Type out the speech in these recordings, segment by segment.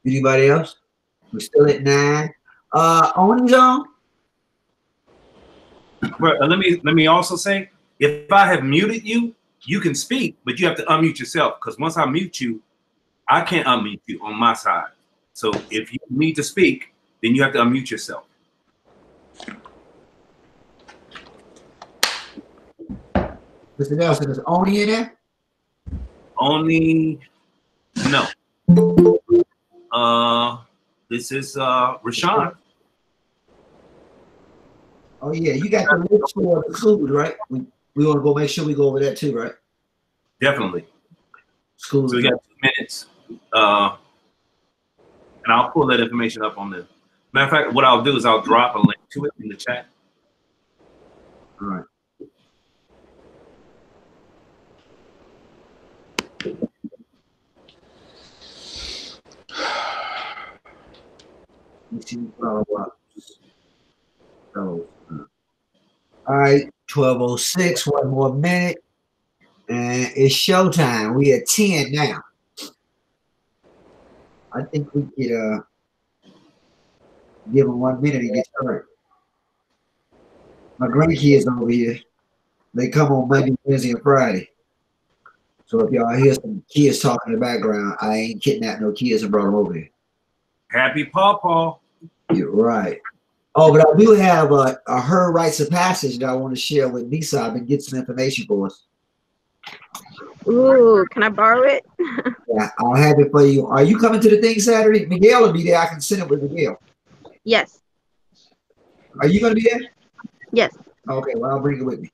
Anybody else? We're still at 9. Oni's on. Well, let me also say, if I have muted you, you can speak, but you have to unmute yourself, because once I mute you, I can't unmute you on my side. So if you need to speak, then you have to unmute yourself. Mr. Nelson, is Oni in there? Oni, no. This is Rashawn. Oh yeah, you got the list for the food, right? We want to go make sure we go over that too, right? Definitely. School. So we got 2 minutes. And I'll pull that information up on the matter of fact, what I'll do is I'll drop a link to it in the chat. All right. All right, 12:06, 1 more minute. And it's showtime. We at 10 now. I think we could give them 1 minute to get started. My grandkids over here, they come on Monday, Wednesday, and Friday. So if y'all hear some kids talking in the background, I ain't kidnapped no kids and brought them over here. Happy Pawpaw. You're right. Oh, but I do have a her rites of passage that I want to share with Nisa and get some information for us. Ooh, can I borrow it? Yeah, I'll have it for you. Are you coming to the thing Saturday? Miguel will be there. I can send it with Miguel. Yes. Are you going to be there? Yes. Okay, well, I'll bring it with me.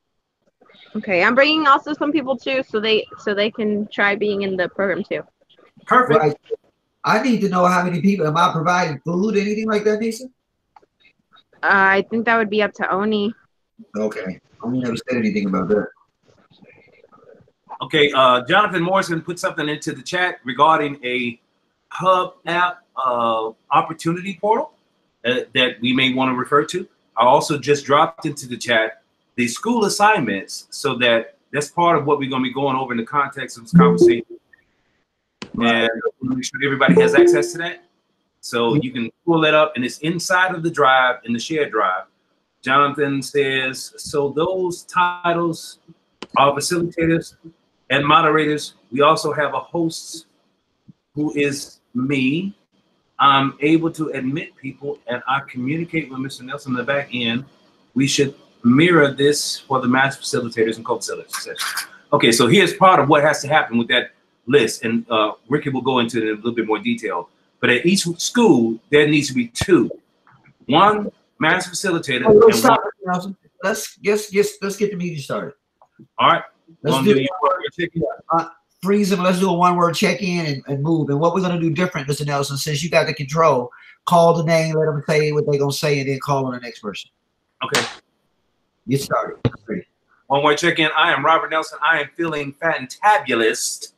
Okay, I'm bringing also some people too, so they can try being in the program too. Perfect. Right. I need to know how many people. Am I providing food, anything like that, Nisa? I think that would be up to Oni. Okay. Oni never said anything about that. Okay, Jonathan Morrison put something into the chat regarding a Hub app opportunity portal that we may want to refer to. I also just dropped into the chat the school assignments, so that's part of what we're going to be going over in the context of this conversation. And make sure everybody has access to that. So you can pull that up, and it's inside of the drive, in the shared drive. Jonathan says, so those titles are facilitators and moderators. We also have a host who is me. I'm able to admit people, and I communicate with Mr. Nelson in the back end. We should mirror this for the master facilitators and co-facilitators. Okay, so here's part of what has to happen with that list, and Ricky will go into it in a little bit more detail. But at each school, there needs to be 2. One master facilitator. Oh, let's stop it, Nelson. Let's get the meeting started. All right. Let's freeze them. Let's do a 1-word check-in and move. And what we're going to do different, Mr. Nelson, since you got the control, call the name, let them say what they're going to say, and then call on the next person. Okay. Get started. Ready. 1-word check-in. I am Robert Nelson. I am feeling fantabulous,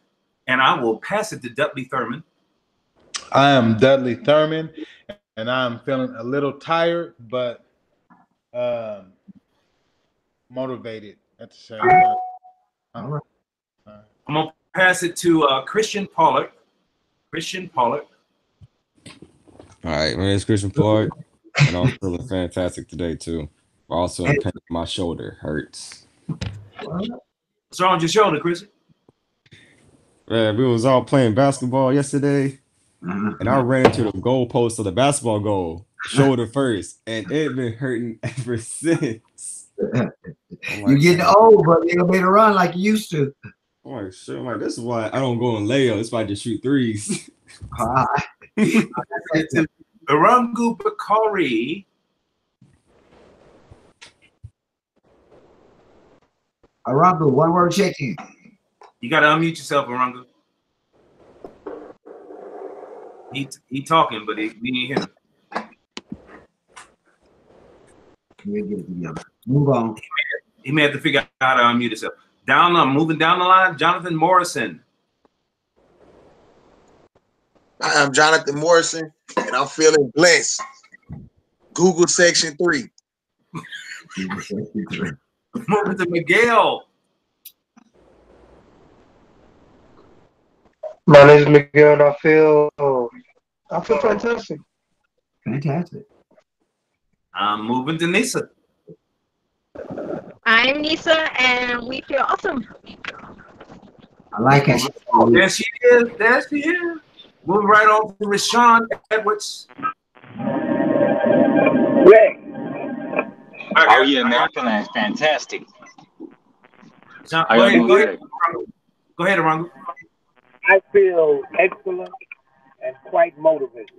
and I will pass it to Dudley Thurman. I am Dudley Thurman, and I'm feeling a little tired, but motivated at the same time. All right. I'm going to pass it to Christian Pollard. Christian Pollard. All right, my name is Christian Pollard, and I'm feeling fantastic today, too. Also, in pain, my shoulder hurts. What's wrong with your shoulder, Christian? Man, we was all playing basketball yesterday, and I ran into the goalpost of the basketball goal, shoulder first, and it been hurting ever since. You're getting old, but you're gonna be able to run like you used to. I'm like, shit, I'm like, this is why I don't go in layup. This is why I just shoot threes. Arangu Bakari. Arangu, 1-word check-in. You got to unmute yourself, Arangu. He talking, but we need him. We'll get it together. Move on. He may have to figure out how to unmute himself. Moving down the line, Jonathan Morrison. I'm Jonathan Morrison, and I'm feeling blessed. Google section 3. Moving to Miguel. My name is Miguel, and I feel fantastic. Fantastic. I'm moving to Nisa. I'm Nisa, and we feel awesome. I like it. Oh, there she is. There she is. Moving right on to Rashawn Edwards. Oh yeah, man, I'm feeling fantastic. John, How go y'all ahead, doing go ahead. today? Go ahead, Arangu. I feel excellent and quite motivated.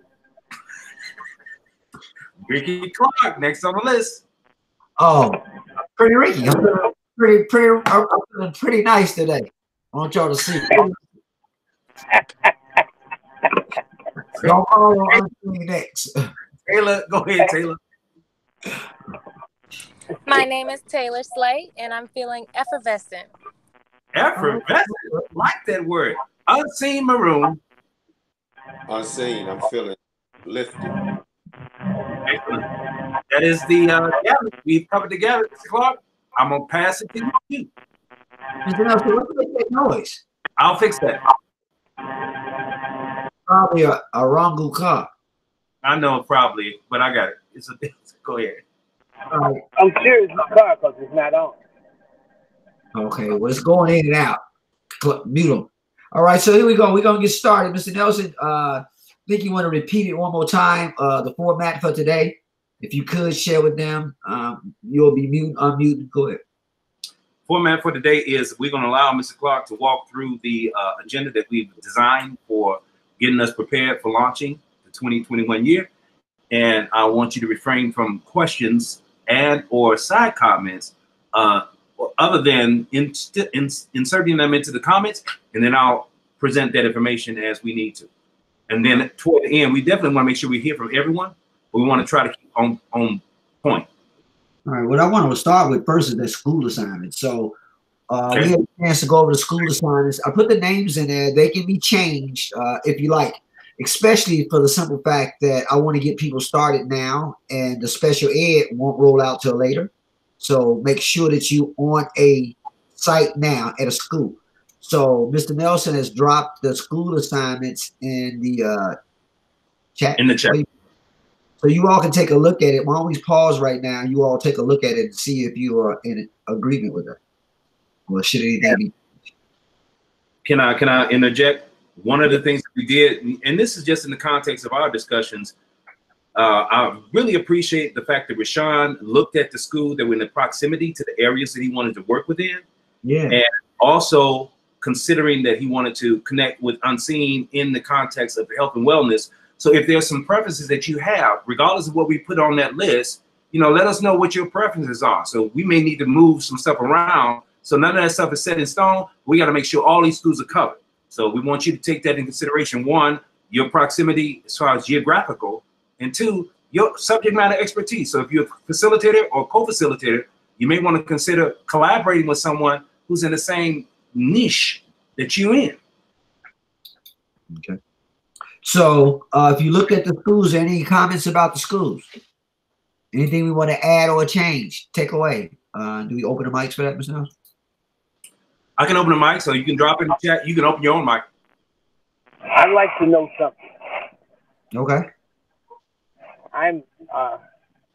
Ricky Clark, next on the list. Oh, pretty Ricky. I'm feeling pretty nice today. I want y'all to see. Don't follow unseen next. Taylor, go ahead, Taylor. My name is Taylor Slate, and I'm feeling effervescent. Effervescent. Like that word. Unseen Maroon. Unseen. I'm feeling lifted. Excellent. That is the gathering. We've covered the gathering, Mr. Clark. I'm going to pass it to you. Mr. Nelson, what's that noise? I'll fix that. Probably a Rangu car. I know, probably, but I got it. Go ahead. I'm sure it's my car because it's not on. Okay, well, it's going in and out. Mute them. All right, so here we go. We're going to get started. Mr. Nelson, I think you want to repeat it one more time, the format for today. If you could share with them, you'll be unmuted. Go ahead. Format for today is we're going to allow Mr. Clark to walk through the agenda that we've designed for getting us prepared for launching the 2021 year. And I want you to refrain from questions and or side comments other than inserting them into the comments, and then I'll present that information as we need to. And then toward the end, we definitely want to make sure we hear from everyone, but we want to try to keep on point. All right, what I want to start with first is the school assignments. So Okay. we had a chance to go over the school assignments. I put the names in there. They can be changed if you like, especially for the simple fact that I want to get people started now, and the special ed won't roll out till later. So make sure that you on a site now at a school. So Mr. Nelson has dropped the school assignments in the chat. In the chat. So you all can take a look at it. Why don't we pause right now? You all take a look at it and see if you are in agreement with it. Or should anything be? Can I interject? One of the things that we did, and this is just in the context of our discussions, I really appreciate the fact that Rashawn looked at the school that were in the proximity to the areas that he wanted to work within. Yeah. And also considering that he wanted to connect with Unseen in the context of health and wellness. So if there's some preferences that you have, regardless of what we put on that list, let us know what your preferences are. So we may need to move some stuff around. So none of that stuff is set in stone. We got to make sure all these schools are covered. So we want you to take that in consideration. One, your proximity as far as geographical, and two, your subject matter expertise. So if you're a facilitator or co-facilitator, you may want to consider collaborating with someone who's in the same niche that you're in. Okay. So if you look at the schools, any comments about the schools? Anything we want to add or change, take away? Do we open the mics for that, Mr. Nelson? I can open the mic, so you can drop in the chat. You can open your own mic. I'd like to know something. Okay. I'm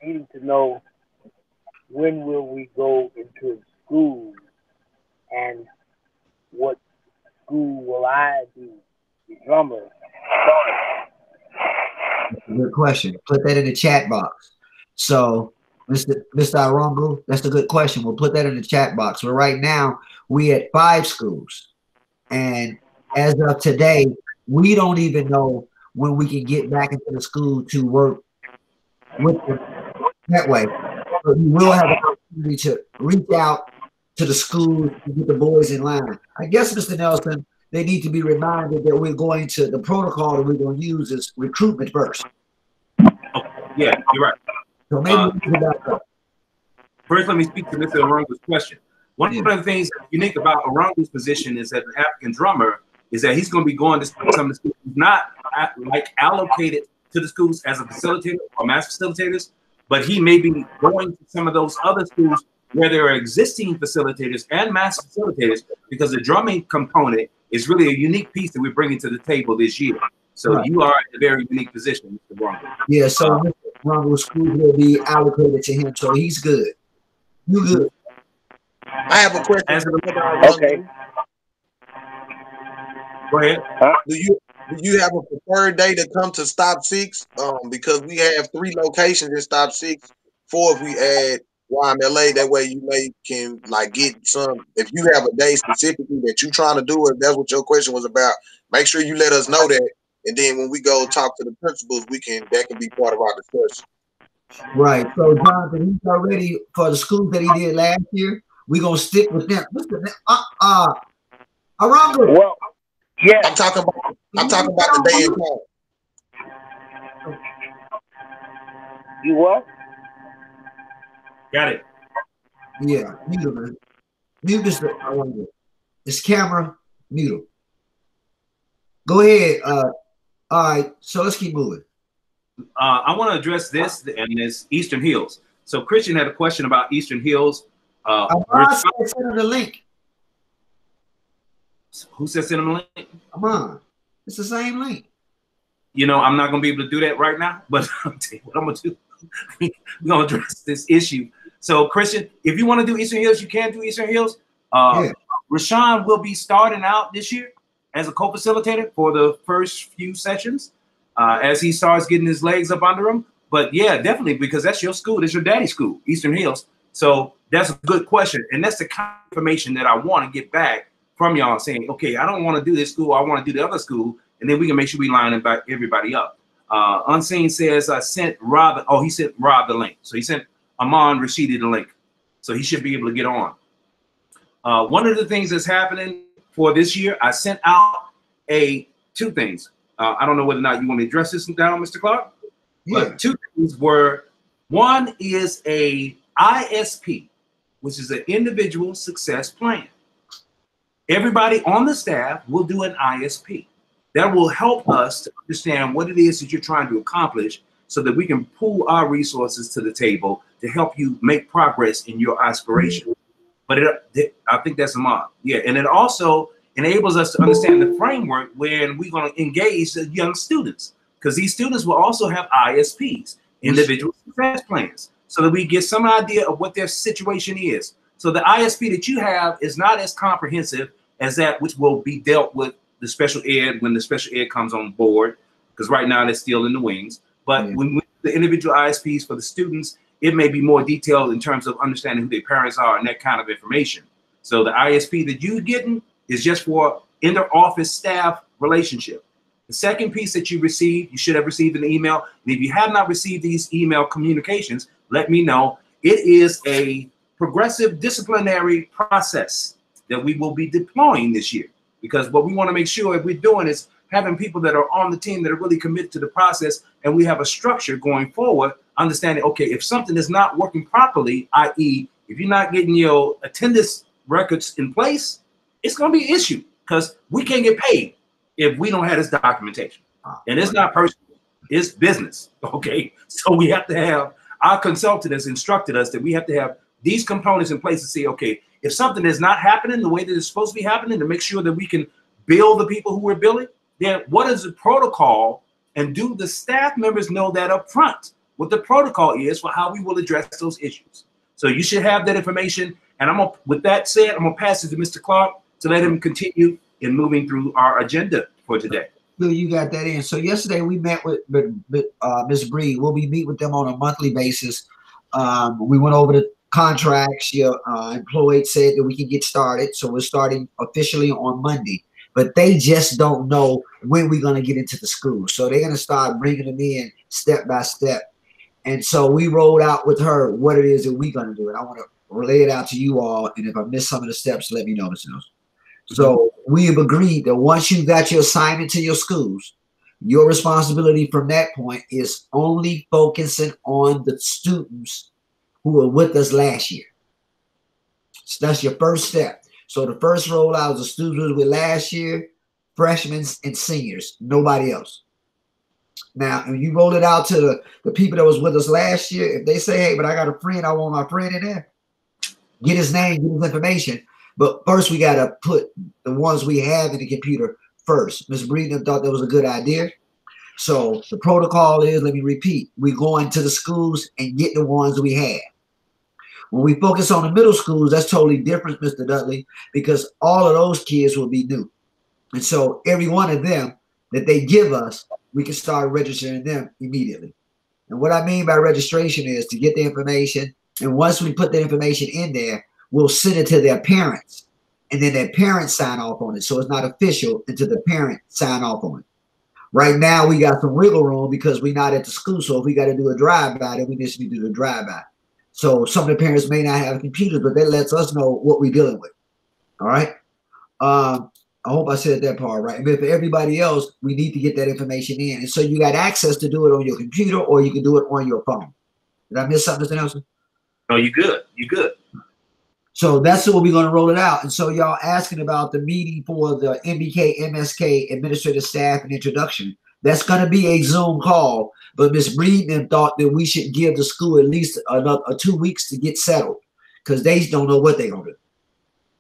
needing to know, when will we go into school, and what school will I be the drummer? That's a good question. Put that in the chat box. So, Mr. Arongu, that's a good question. We'll put that in the chat box. But right now, we at 5 schools. And as of today, we don't even know when we can get back into the school to work with them that way. But we will have an opportunity to reach out to the schools to get the boys in line. I guess, Mr. Nelson, they need to be reminded that we're going to, the protocol that we're going to use is recruitment first. Yeah, you're right. So maybe we can back up. First, let me speak to Mr. Arangu's question. One of the things unique about Arangu's position is that the African drummer is that he's going to be going to some of the schools, not like allocated to the schools as a facilitator or master facilitators, but he may be going to some of those other schools where there are existing facilitators and master facilitators, because the drumming component it's really a unique piece that we're bringing to the table this year. So Right. you are in a very unique position, Mr. Rumble. Yeah, so Mr. Rumble's school will be allocated to him, so he's good. You good? I have a question. Okay. Go ahead. Do you have a preferred day to come to Stop 6? Because we have 3 locations in Stop 6. 4 if we add YMLA. That way you can like get some. If you have a day specifically that you're trying to do, if that's what your question was about, make sure you let us know that. And then when we go talk to the principals, that can be part of our discussion. Right. So Jonathan, he's already for the schools that he did last year. We're gonna stick with them. Arango. Well, yeah. I'm talking about the day and time. You what? Got it. Yeah, mute him, man. Mute this. This camera, mute him. Go ahead. All right, so let's keep moving. I want to address this and this Eastern Hills. So Christian had a question about Eastern Hills. Send him the link. Who said send him a link? Come on, it's the same link. You know, I'm not going to be able to do that right now, but I'll tell you what I'm going to do. We're going to address this issue. So, Christian, if you want to do Eastern Hills, you can do Eastern Hills. Rashawn will be starting out this year as a co-facilitator for the first few sessions as he starts getting his legs up under him. But yeah, definitely, because that's your school. That's your daddy's school, Eastern Hills. So that's a good question. And that's the kind of information that I want to get back from y'all saying, okay, I don't want to do this school. I want to do the other school. And then we can make sure we line everybody up. Unseen says, I sent Rob. Oh, he sent Rob the link. So he sent Amon Rashidi the link. So he should be able to get on. One of the things that's happening for this year, I sent out two things. I don't know whether or not you want me to address this down, Mr. Clark. Yeah. But 2 things were, one is a ISP, which is an individual success plan. Everybody on the staff will do an ISP. That will help us to understand what it is that you're trying to accomplish so that we can pool our resources to the table to help you make progress in your aspiration. But I think that's a mod. Yeah, and it also enables us to understand the framework when we're going to engage the young students, because these students will also have ISPs, individual success plans, so that we get some idea of what their situation is. So the ISP that you have is not as comprehensive as that which will be dealt with the special ed when the special ed comes on board, because right now they're still in the wings. But when we, the individual ISPs for the students, it may be more detailed in terms of understanding who their parents are and that kind of information. So the ISP that you're getting is just for inter-office staff relationship. The second piece that you receive, you should have received an email. And if you have not received these email communications, let me know. It is a progressive disciplinary process that we will be deploying this year. Because what we want to make sure if we're doing is having people that are on the team that are really committed to the process, and we have a structure going forward, understanding, okay, if something is not working properly, i.e., if you're not getting your attendance records in place, it's going to be an issue, because we can't get paid if we don't have this documentation. And it's not personal, it's business, okay? So we have to have, our consultant has instructed us that we have to have these components in place to say, okay, if something is not happening the way that it's supposed to be happening, to make sure that we can bill the people who we're billing, then what is the protocol, and do the staff members know that up front, what the protocol is for how we will address those issues? So you should have that information. And I'm gonna, with that said, I'm gonna pass it to Mr. Clark to let him continue in moving through our agenda for today. Bill, you got that in. So yesterday we met with Ms. Bree. We'll be meeting with them on a monthly basis. We went over the contracts. Your employee said that we can get started. So we're starting officially on Monday. But they just don't know when we're going to get into the school. So they're going to start bringing them in step by step. And so we rolled out with her what it is that we're going to do. And I want to relay it out to you all. And if I miss some of the steps, let me know, Mr. Nelson. So we have agreed that once you got your assignment to your schools, your responsibility from that point is only focusing on the students who were with us last year. So that's your first step. So the first rollout is the students who were with last year, freshmen and seniors, nobody else. Now, when you roll it out to the people that was with us last year, if they say, hey, but I got a friend, I want my friend in there, get his name, get his information. But first, we got to put the ones we have in the computer first. Ms. Breeden thought that was a good idea. So the protocol is, let me repeat, we go into the schools and get the ones we have. When we focus on the middle schools, that's totally different, Mr. Dudley, because all of those kids will be new. And so every one of them that they give us, we can start registering them immediately. And what I mean by registration is to get the information. And once we put the information in there, we'll send it to their parents. And then their parents sign off on it. So it's not official until the parent sign off on it. Right now, we got some wiggle room because we're not at the school. So if we got to do a drive-by, then we just need to do the drive-by. So some of the parents may not have computers, but that lets us know what we're dealing with. All right. I hope I said that part right. But for everybody else, we need to get that information in. And so you got access to do it on your computer or you can do it on your phone. Did I miss something, Mr. Nelson? No, you good. You good. So that's what we're going to roll it out. And so y'all asking about the meeting for the MBK, MSK, administrative staff and introduction. That's going to be a Zoom call. But Ms. Breeden thought that we should give the school at least another 2 weeks to get settled because they don't know what they're going to do.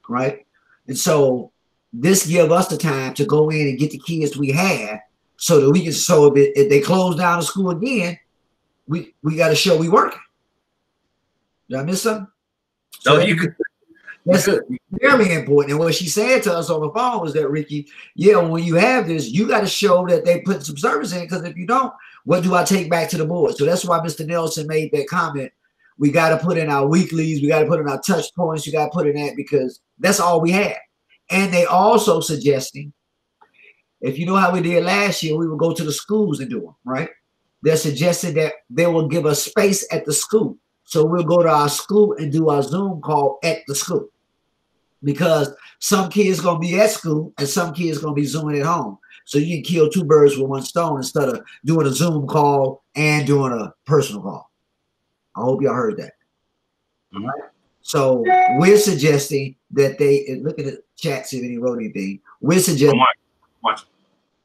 Right? And so this give us the time to go in and get the kids we have so that we can, so if they close down the school again, we got to show we working. Did I miss something? No, you could. That's very important. And what she said to us on the phone was that, Ricky, yeah, when you have this, you got to show that they put some service in, because if you don't, what do I take back to the board? So that's why Mr. Nelson made that comment. We got to put in our weeklies. We got to put in our touch points. You got to put in that because that's all we have. And they also suggesting, if you know how we did last year, we would go to the schools and do them, right? They're suggesting that they will give us space at the school. So we'll go to our school and do our Zoom call at the school. Because some kids going to be at school and some kids going to be Zooming at home. So you can kill two birds with one stone instead of doing a Zoom call and doing a personal call. I hope y'all heard that. All right. So we're suggesting that they, look at the chat, see if any wrote anything. We're suggesting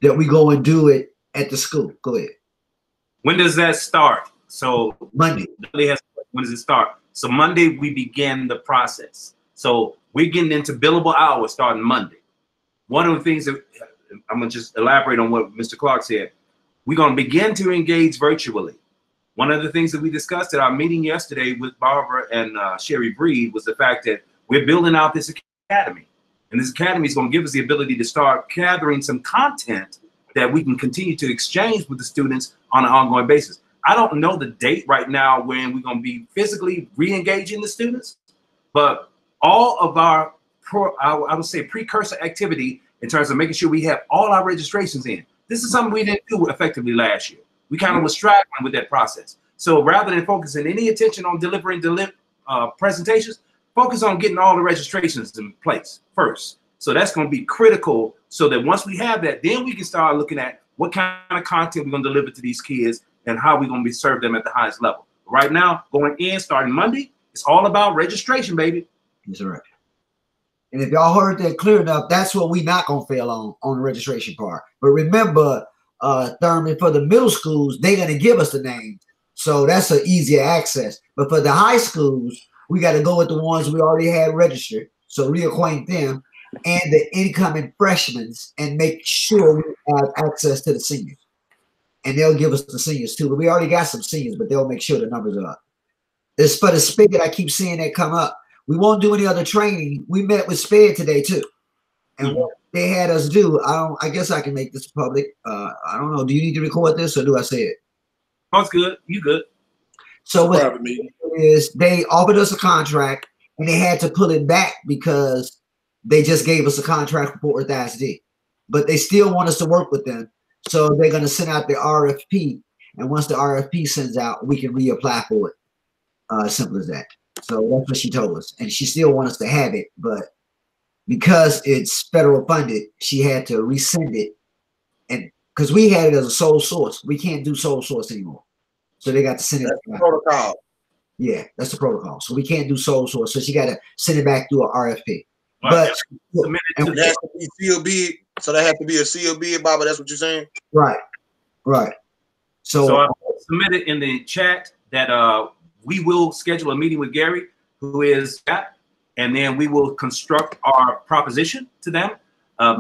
that we go and do it at the school. Go ahead. When does that start? So Monday. When does it start? So Monday we begin the process. So we're getting into billable hours starting Monday. One of the things that I'm gonna just elaborate on what Mr. Clark said. We're gonna begin to engage virtually. One of the things that we discussed at our meeting yesterday with Barbara and Sherry Breed was the fact that we're building out this academy. And this academy is gonna give us the ability to start gathering some content that we can continue to exchange with the students on an ongoing basis. I don't know the date right now when we're gonna be physically re-engaging the students, but all of our, I would say, precursor activity in terms of making sure we have all our registrations in. This is something we didn't do effectively last year. We kind of was struggling with that process. So rather than focusing any attention on delivering presentations, focus on getting all the registrations in place first. So that's going to be critical so that once we have that, then we can start looking at what kind of content we're going to deliver to these kids and how we're going to serve them at the highest level. Right now, going in, starting Monday, it's all about registration, baby. That's right. And if y'all heard that clear enough, that's what we not going to fail on the registration part. But remember, Thurman, for the middle schools, they're going to give us the names. So that's an easier access. But for the high schools, we got to go with the ones we already had registered. So reacquaint them and the incoming freshmen and make sure we have access to the seniors. And they'll give us the seniors too. But we already got some seniors, but they'll make sure the numbers are up. It's for the spigot. I keep seeing that come up. We won't do any other training. We met with SPED today too. And what they had us do, I guess I can make this public. I don't know. Do you need to record this or do I say it? Oh, it's good. You good. So what is they offered us a contract and they had to pull it back because they just gave us a contract for Fort Worth ISD. But they still want us to work with them. So they're going to send out the RFP. And once the RFP sends out, we can reapply for it. Simple as that. So that's what she told us. And she still wants us to have it. But because it's federal funded, she had to resend it. And because we had it as a sole source, we can't do sole source anymore. So they got to send it. That's the protocol. Yeah, that's the protocol. So we can't do sole source. So she got to send it back through an RFP. Right. But it has to be sealed bid. So that has to be a sealed bid, Baba. That's what you're saying? Right. Right. So I submitted in the chat that we will schedule a meeting with Gary, who is and then we will construct our proposition to them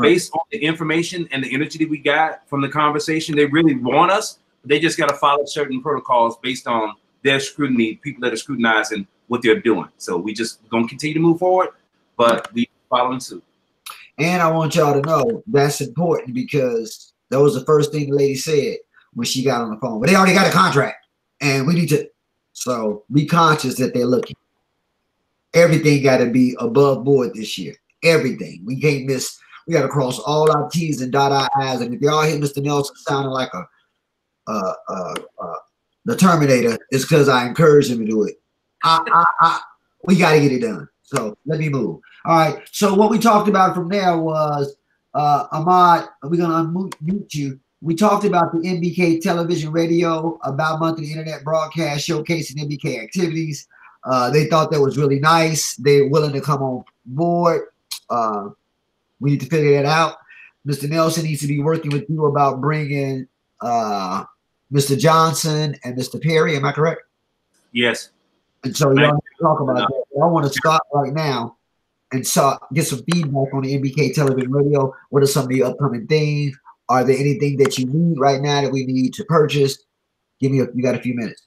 based on the information and the energy that we got from the conversation. They really want us. They just got to follow certain protocols based on their scrutiny, people that are scrutinizing what they're doing. So we just going to continue to move forward, but we following suit. And I want y'all to know that's important because that was the first thing the lady said when she got on the phone. But they already got a contract, and we need to. So be conscious that they're looking. Everything got to be above board this year. Everything. We can't miss. We got to cross all our T's and dot our I's. And if y'all hear Mr. Nelson sounding like the Terminator, it's because I encouraged him to do it. We got to get it done. So let me move. All right. So what we talked about from there was Ahmad. We're gonna unmute you. We talked about the MBK television radio about monthly internet broadcast showcasing MBK activities. They thought that was really nice. They're willing to come on board. We need to figure that out. Mr. Nelson needs to be working with you about bringing Mr. Johnson and Mr. Perry. Am I correct? Yes. And so y'all talk about that. I want to start right now and get some feedback on the MBK television radio. What are some of the upcoming things? Are there anything that you need right now that we need to purchase? You got a few minutes.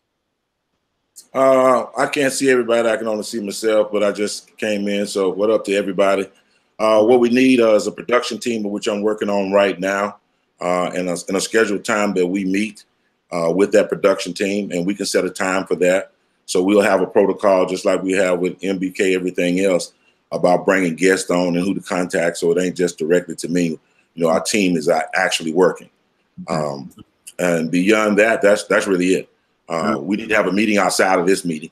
I can't see everybody. I can only see myself, but I just came in. So what up to everybody? What we need is a production team, which I'm working on right now, and a scheduled time that we meet with that production team, and we can set a time for that. So we'll have a protocol just like we have with MBK, everything else, about bringing guests on and who to contact. So it ain't just directly to me. You know, our team is actually working. And beyond that, that's really it. We need to have a meeting outside of this meeting,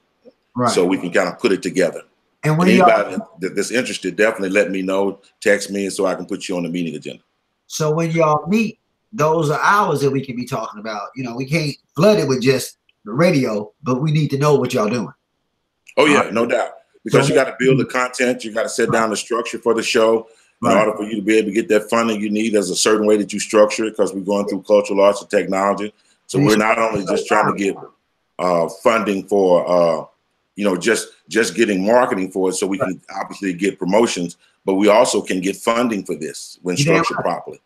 so we can kind of put it together. And when anybody that's interested, definitely let me know, text me, so I can put you on the meeting agenda. So when y'all meet, those are hours that we can be talking about. You know, we can't flood it with just the radio, but we need to know what y'all doing. Oh yeah, no doubt. Because you got to build the content, you got to set down the structure for the show. In order for you to be able to get that funding you need, there's a certain way that you structure it, because we're going through cultural arts and technology. So we're not only just trying to get funding for you know, just getting marketing for it, so we can obviously get promotions, but we also can get funding for this when structured properly.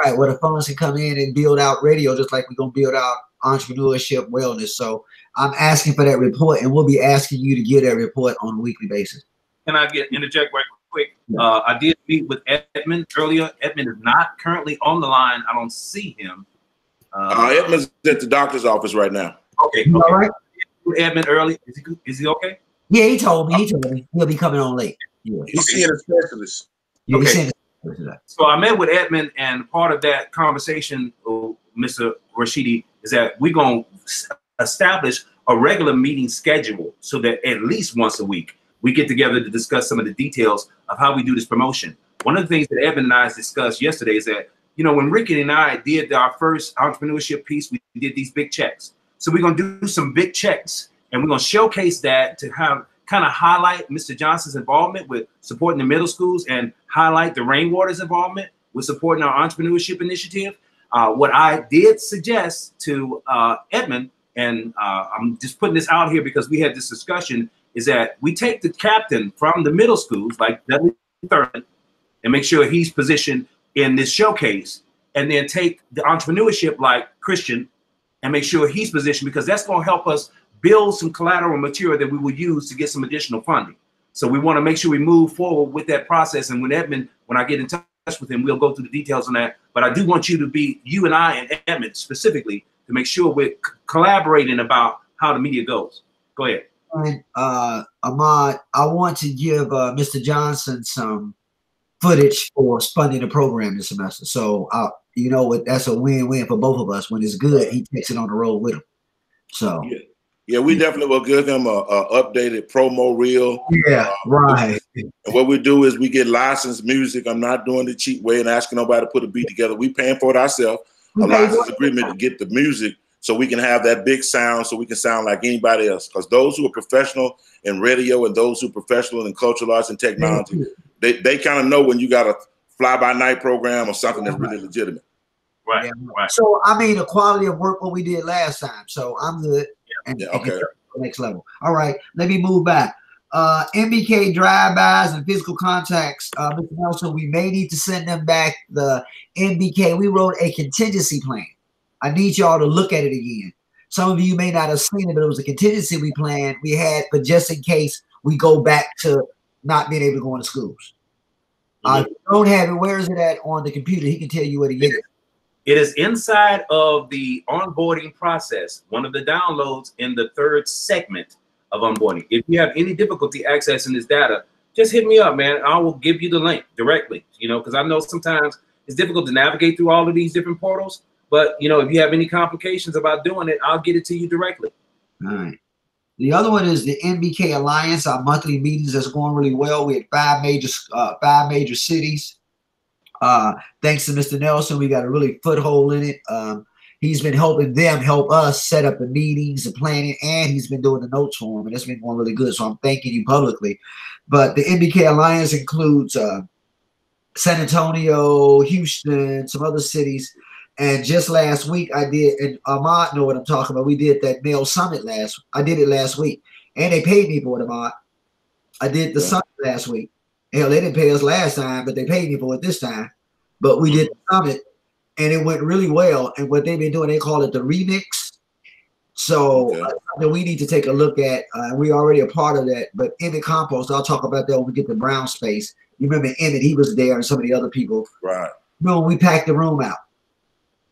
Right, where the funds can come in and build out radio, just like we're gonna build out entrepreneurship, wellness. So I'm asking for that report, and we'll be asking you to get that report on a weekly basis. Can I interject right quick? I did meet with Edmund earlier. Edmund is not currently on the line. I don't see him. Edmund's at the doctor's office right now. Okay. All right. Edmund early. Is he okay? Yeah, he told me. He'll be coming on late. Yeah. He's seeing a specialist. Yeah, okay. So I met with Edmund, and part of that conversation, Mr. Rashidi, is that we're going to establish a regular meeting schedule so that at least once a week we get together to discuss some of the details of how we do this promotion. One of the things that Edmund and I discussed yesterday is that, you know, when Ricky and I did our first entrepreneurship piece, we did these big checks. So we're going to do some big checks, and we're going to showcase that to have kind of highlight Mr. Johnson's involvement with supporting the middle schools and highlight the Rainwater's involvement with supporting our entrepreneurship initiative. What I did suggest to Edmund, and I'm just putting this out here because we had this discussion, is that we take the captain from the middle schools, like Dudley Thurman, and make sure he's positioned in this showcase, and then take the entrepreneurship like Christian and make sure he's positioned, because that's going to help us build some collateral material that we will use to get some additional funding. So we want to make sure we move forward with that process. And when I get in touch with him, we'll go through the details on that. But I do want you and I and Edmund specifically, to make sure we're collaborating about how the media goes. Go ahead. And Ahmad, I want to give Mr. Johnson some footage for funding the program this semester. So you know what, that's a win-win for both of us. When it's good, he takes it on the road with him. So yeah, we definitely will give him a updated promo reel. Yeah, right. And what we do is we get licensed music. I'm not doing the cheap way and asking nobody to put a beat together. We paying for it ourselves. A license agreement to get the music, so we can have that big sound, so we can sound like anybody else. Because those who are professional in radio and those who are professional in cultural arts and technology, they kind of know when you got a fly-by-night program or something that's really legitimate. Right, yeah. Right. So I mean, the quality of work what we did last time. So I'm good. Okay. Next level. All right, let me move back. MBK drive-bys and physical contacts, Mr. Nelson, we may need to send them back the MBK. We wrote a contingency plan. I need y'all to look at it again. Some of you may not have seen it, but it was a contingency we had, but just in case we go back to not being able to go into schools. I don't have it. Where is it at on the computer? He can tell you what it is. It is inside of the onboarding process, one of the downloads in the third segment of onboarding. If you have any difficulty accessing this data, just hit me up, man. I will give you the link directly, because I know sometimes it's difficult to navigate through all of these different portals. But, if you have any complications about doing it, I'll get it to you directly. All right. The other one is the MBK Alliance, our monthly meetings that's going really well. We had five major cities. Thanks to Mr. Nelson, we got a really foothold in it. He's been helping them help us set up the meetings, the planning, and he's been doing the notes for them, and that's been going really good. So I'm thanking you publicly. But the MBK Alliance includes San Antonio, Houston, some other cities. And just last week I did, and Ahmad know what I'm talking about. We did that male summit I did it last week. And they paid me for it, Ahmad. I did the summit last week. Hell, they didn't pay us last time, but they paid me for it this time. But we did the summit, and it went really well. And what they've been doing, they call it the remix. So something we need to take a look at. We're already a part of that. But Emmett Compost, I'll talk about that when we get to Brown Space. You remember Emmett, he was there, and some of the other people. Right. When we packed the room out.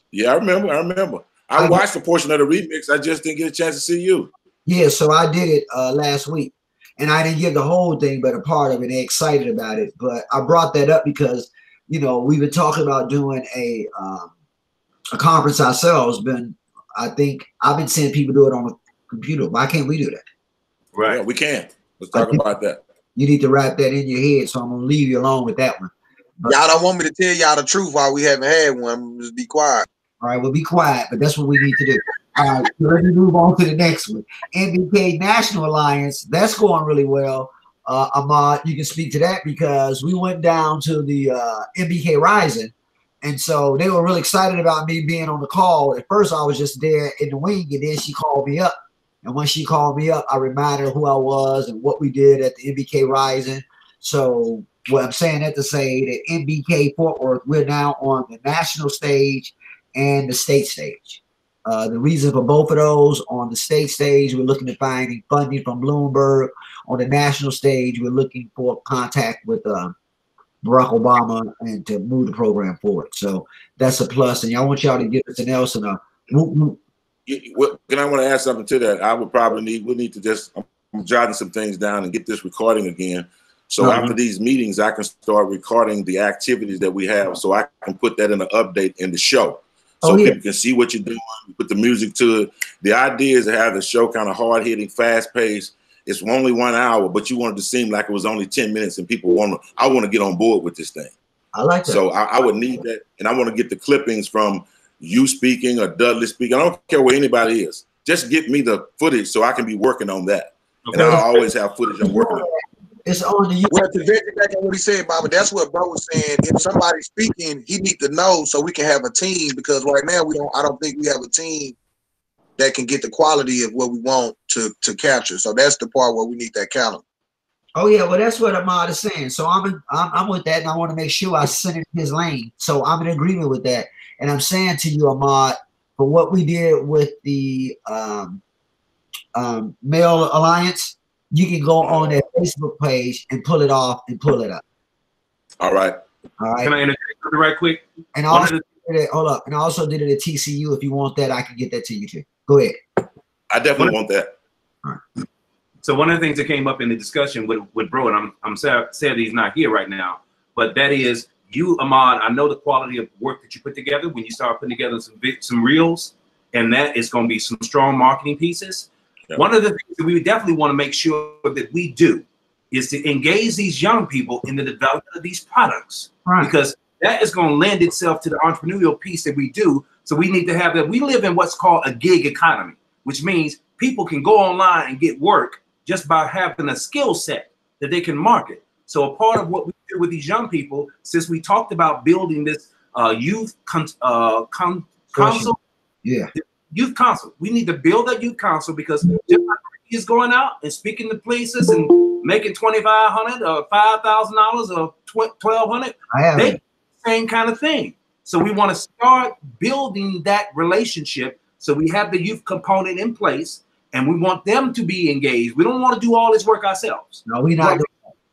Yeah, I remember. I watched a portion of the remix. I just didn't get a chance to see you. Yeah, so I did it last week. And I didn't give the whole thing, but a part of it. They're excited about it. But I brought that up because, we've been talking about doing a conference ourselves. I think I've been seeing people do it on a computer. Why can't we do that? Right. Yeah, we can. Let's talk about that. You need to wrap that in your head. So I'm going to leave you alone with that one. Y'all don't want me to tell y'all the truth while we haven't had one. Just be quiet. All right, we'll be quiet, but that's what we need to do. All right, so let me move on to the next one. MBK National Alliance, that's going really well. Ahmad, you can speak to that because we went down to the MBK Rising, and so they were really excited about me being on the call. At first, I was just there in the wing, and then she called me up. And when she called me up, I reminded her who I was and what we did at the MBK Rising. So what I'm saying that to say that MBK Fort Worth, we're now on the national stage and the state stage. The reason for both of those, on the state stage, we're looking to find funding from Bloomberg. On the national stage, we're looking for contact with Barack Obama and to move the program forward. So that's a plus. And I want y'all to give Mr. Nelson a whoop. Can I want to add something to that? I would probably we'll need to just, I'm jotting some things down and get this recording again. So after these meetings, I can start recording the activities that we have so I can put that in an update in the show. So people can see what you're doing, put the music to it. The idea is to have the show kind of hard-hitting, fast-paced. It's only 1 hour, but you want it to seem like it was only 10 minutes and people I want to get on board with this thing. I like that. So I would need that. And I want to get the clippings from you speaking or Dudley speaking. I don't care where anybody is. Just get me the footage so I can be working on that. Okay. And I always have footage I'm working on. It's on the Well, to get back on what he said, Bobby, that's what bro was saying. If somebody's speaking, he need to know so we can have a team, because right now I don't think we have a team that can get the quality of what we want to capture. So that's the part where we need that calendar. Oh yeah, well that's what Ahmad is saying. So I'm with that, and I want to make sure I send it in his lane. So I'm in agreement with that. And I'm saying to you, Ahmad, for what we did with the Male Alliance, you can go on their Facebook page and pull it off and pull it up. All right. Can I interject something right quick? And also, hold up. And I also did it at TCU. If you want that, I can get that to you too. Go ahead. I definitely want that. All right. So one of the things that came up in the discussion with bro, and I'm sad he's not here right now, but that is you, Ahmad. I know the quality of work that you put together when you start putting together some reels, and that is going to be some strong marketing pieces. Yep. One of the things that we definitely want to make sure that we do is to engage these young people in the development of these products, because that is going to lend itself to the entrepreneurial piece that we do. So we need to have that. We live in what's called a gig economy, which means people can go online and get work just by having a skill set that they can market. So a part of what we do with these young people, since we talked about building this youth council, youth council. We need to build a youth council, because just like he's going out and speaking to places and making $2,500 or $5,000 or $1,200. I have They it. same kind of thing. So we want to start building that relationship. So we have the youth component in place, and we want them to be engaged. We don't want to do all this work ourselves. No, we not.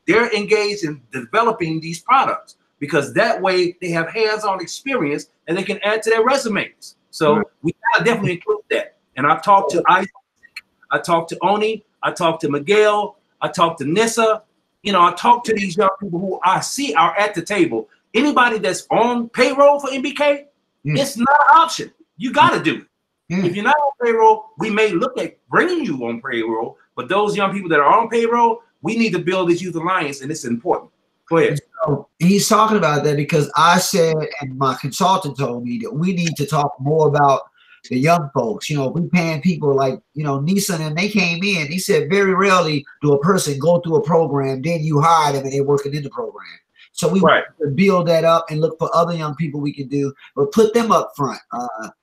They're engaged in developing these products because that way they have hands-on experience and they can add to their resumes. So we gotta definitely include that. And I've talked to Isaac, I talked to Oni, I talked to Miguel, I talked to Nissa. You know, I talked to these young people who I see are at the table. Anybody that's on payroll for MBK, it's not an option. You got to do it. If you're not on payroll, we may look at bringing you on payroll, but those young people that are on payroll, we need to build this youth alliance, and it's important. Go ahead. So he's talking about that because I said, and my consultant told me that we need to talk more about the young folks. You know, we paying people like, you know, Nissan, and they came in. He said very rarely do a person go through a program, then you hire them and they're working in the program. So we want to build that up and look for other young people we can do, but put them up front.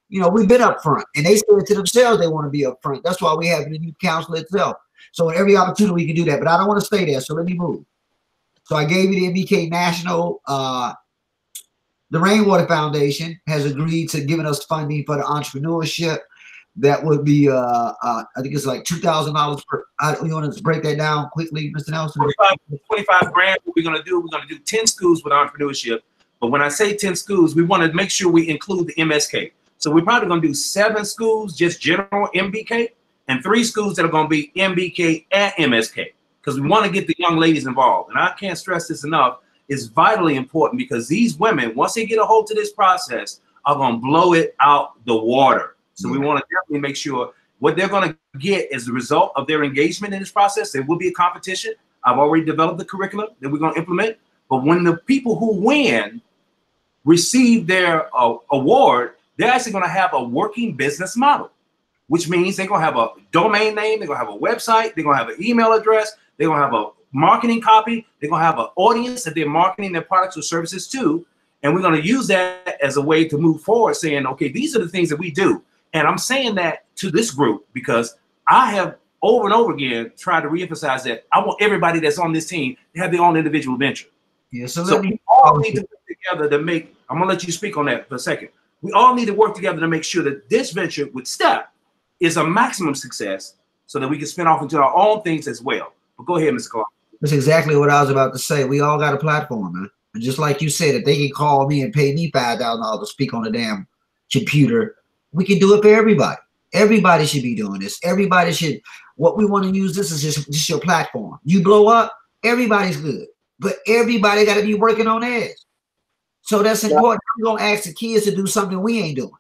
You know, we've been up front, and they said to themselves they want to be up front. That's why we have the youth council itself. So in every opportunity we can do that, but I don't want to stay there. So let me move. So I gave you the MBK National. The Rainwater Foundation has agreed to giving us funding for the entrepreneurship. That would be, I think it's like $2,000 per. You want to break that down quickly, Mr. Nelson? 25 grand. What we're gonna do? We're gonna do 10 schools with entrepreneurship. But when I say 10 schools, we want to make sure we include the MSK. So we're probably gonna do 7 schools, just general MBK, and 3 schools that are gonna be MBK and MSK, because we want to get the young ladies involved. And I can't stress this enough. It's vitally important because these women, once they get a hold to this process, are gonna blow it out the water. So we want to definitely make sure what they're going to get as a result of their engagement in this process. There will be a competition. I've already developed the curriculum that we're going to implement. But when the people who win receive their award, they're actually going to have a working business model, which means they're going to have a domain name, they're going to have a website, they're going to have an email address, they're going to have a marketing copy, they're going to have an audience that they're marketing their products or services to. And we're going to use that as a way to move forward, saying, okay, these are the things that we do. And I'm saying that to this group because I have over and over again tried to reemphasize that I want everybody that's on this team to have their own individual venture. Yeah, so we all need to work together to make, I'm going to let you speak on that for a second. We all need to work together to make sure that this venture with STEP is a maximum success so that we can spin off into our own things as well. But go ahead, Mr. Clark. That's exactly what I was about to say. We all got a platform, man. And just like you said, if they can call me and pay me $5,000 to speak on the damn computer, we can do it for everybody. Everybody should be doing this. Everybody should. What we want to use this is just your platform. You blow up, everybody's good. But everybody got to be working on theirs. So that's important. I'm going to ask the kids to do something we ain't doing.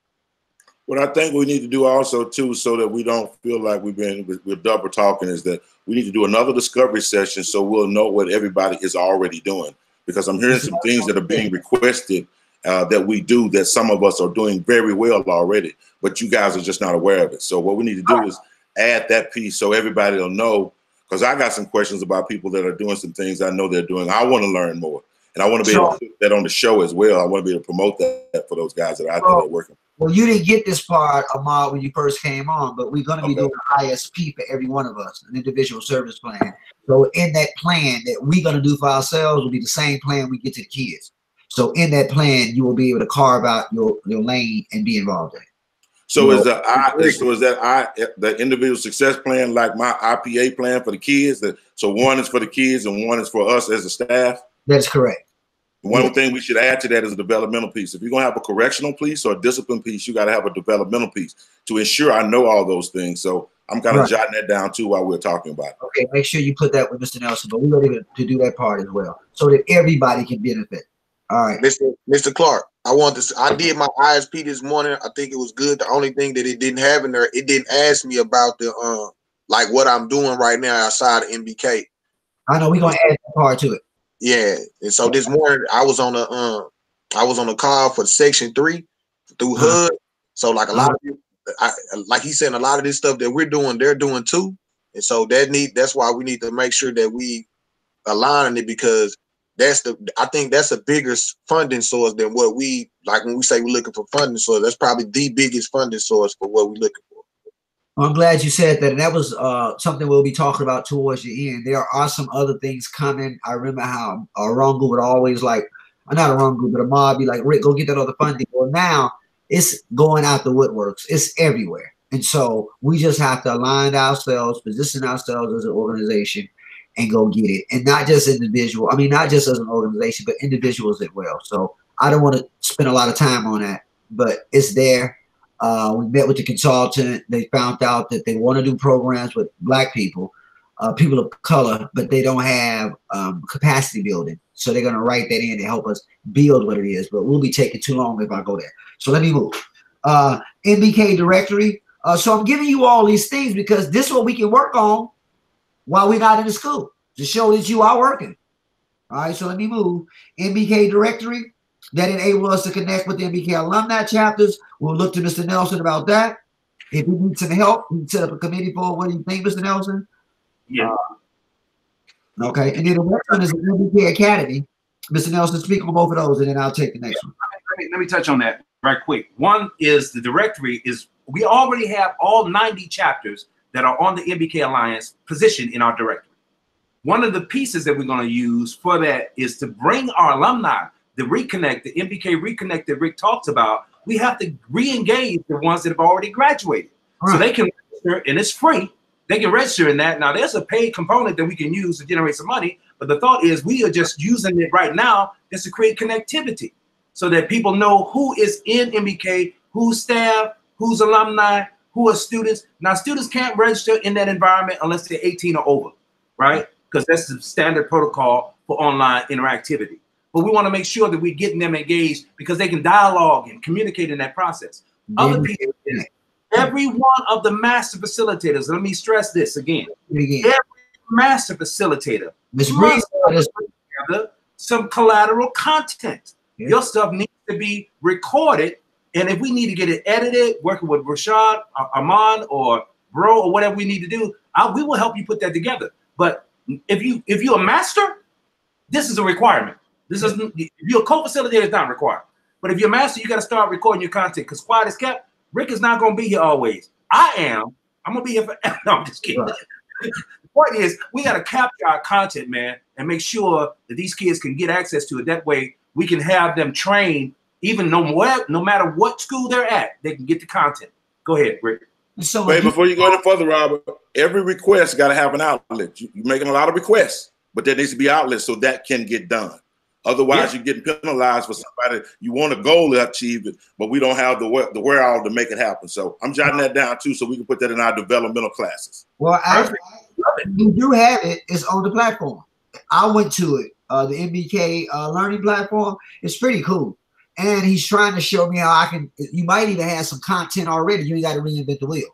What I think we need to do also, too, so that we don't feel like we're double talking, is that we need to do another discovery session so we'll know what everybody is already doing. Because I'm hearing some things that are being requested that we do that some of us are doing very well already, but you guys are just not aware of it. So what we need to do is add that piece so everybody will know, because I got some questions about people that are doing some things I know they're doing. I want to learn more, and I want to be able to put that on the show as well. I want to be able to promote that for those guys that are out there that are working. Well, you didn't get this part, Ahmad, when you first came on, but we're going to be doing an ISP for every one of us, an individual service plan. So in that plan that we're going to do for ourselves will be the same plan we get to the kids. So in that plan, you will be able to carve out your lane and be involved in it. So is the individual success plan like my IPA plan for the kids? So one is for the kids and one is for us as a staff? That's correct. One thing we should add to that is a developmental piece. If you're going to have a correctional piece or a discipline piece, you got to have a developmental piece to ensure I know all those things. So I'm kind of jotting that down too while we're talking about it. Okay, make sure you put that with Mr. Nelson, but we're ready to do that part as well so that everybody can benefit. All right, Mr. Clark, I did my ISP this morning. I think it was good. The only thing that it didn't have in there, it didn't ask me about the like what I'm doing right now outside of MBK. I know we're gonna add that part to it. Yeah, and so this morning I was on a call for Section 3 through HUD. So like a lot of people, like he said, a lot of this stuff that we're doing, they're doing too. And so that's why we need to make sure that we align it, because I think that's a bigger funding source than what we, like when we say we're looking for funding source, that's probably the biggest funding source for what we're looking for. I'm glad you said that, and that was something we'll be talking about towards the end. There are some other things coming. I remember how Arangu would always like, not Arangu, but Ahmad be like, Rick, go get that other funding. Well, now it's going out the woodworks. It's everywhere. And so we just have to align ourselves, position ourselves as an organization and go get it. And not just individual. I mean, not just as an organization, but individuals as well. So I don't want to spend a lot of time on that, but it's there. We met with the consultant. They found out that they want to do programs with Black people, people of color, but they don't have capacity building. So they're going to write that in to help us build what it is. But we'll be taking too long if I go there. So let me move. MBK directory. So I'm giving you all these things because this is what we can work on while we're not in the school to show that you are working. All right, so let me move. MBK directory. That enabled us to connect with the MBK alumni chapters. We'll look to Mr. Nelson about that. If he needs some help, we can set up a committee for it. What do you think, Mr. Nelson? Yeah. Okay. And then the next one is the MBK Academy. Mr. Nelson, speak on both of those, and then I'll take the next one. Let me touch on that right quick. One is the directory is we already have all 90 chapters that are on the MBK Alliance positioned in our directory. One of the pieces that we're going to use for that is to bring our alumni, the reconnect, the MBK reconnect that Rick talks about. We have to re-engage the ones that have already graduated. Right. So they can register, and it's free. They can register in that. Now, there's a paid component that we can use to generate some money, but the thought is we are just using it right now just to create connectivity so that people know who is in MBK, who's staff, who's alumni, who are students. Now, students can't register in that environment unless they're 18 or over, right? Because that's the standard protocol for online interactivity. But we want to make sure that we're getting them engaged because they can dialogue and communicate in that process. Other people, every one of the master facilitators, let me stress this again. Every master facilitator must put together some collateral content. Your stuff needs to be recorded. And if we need to get it edited, working with Rashad, Armand, or Bro, or whatever we need to do, we will help you put that together. But if you're a master, this is a requirement. This isn't, if you're a co-facilitator, it's not required. But if you're a master, you got to start recording your content because quiet is kept. Rick is not going to be here always. I am. I'm going to be here forever. No, I'm just kidding. Right. The point is, we got to capture our content, man, and make sure that these kids can get access to it. That way, we can have them trained, even no matter what school they're at, they can get the content. Go ahead, Rick. So wait, before you go any further, Robert, every request got to have an outlet. You're making a lot of requests, but there needs to be outlets so that can get done. Otherwise, you're getting penalized for somebody. You want a goal to achieve it, but we don't have the wherewithal to make it happen. So I'm jotting that down too, so we can put that in our developmental classes. Well, we do have it. It's on the platform. I went to it, the MBK learning platform. It's pretty cool. And he's trying to show me how I can. You might even have some content already. You ain't got to reinvent the wheel.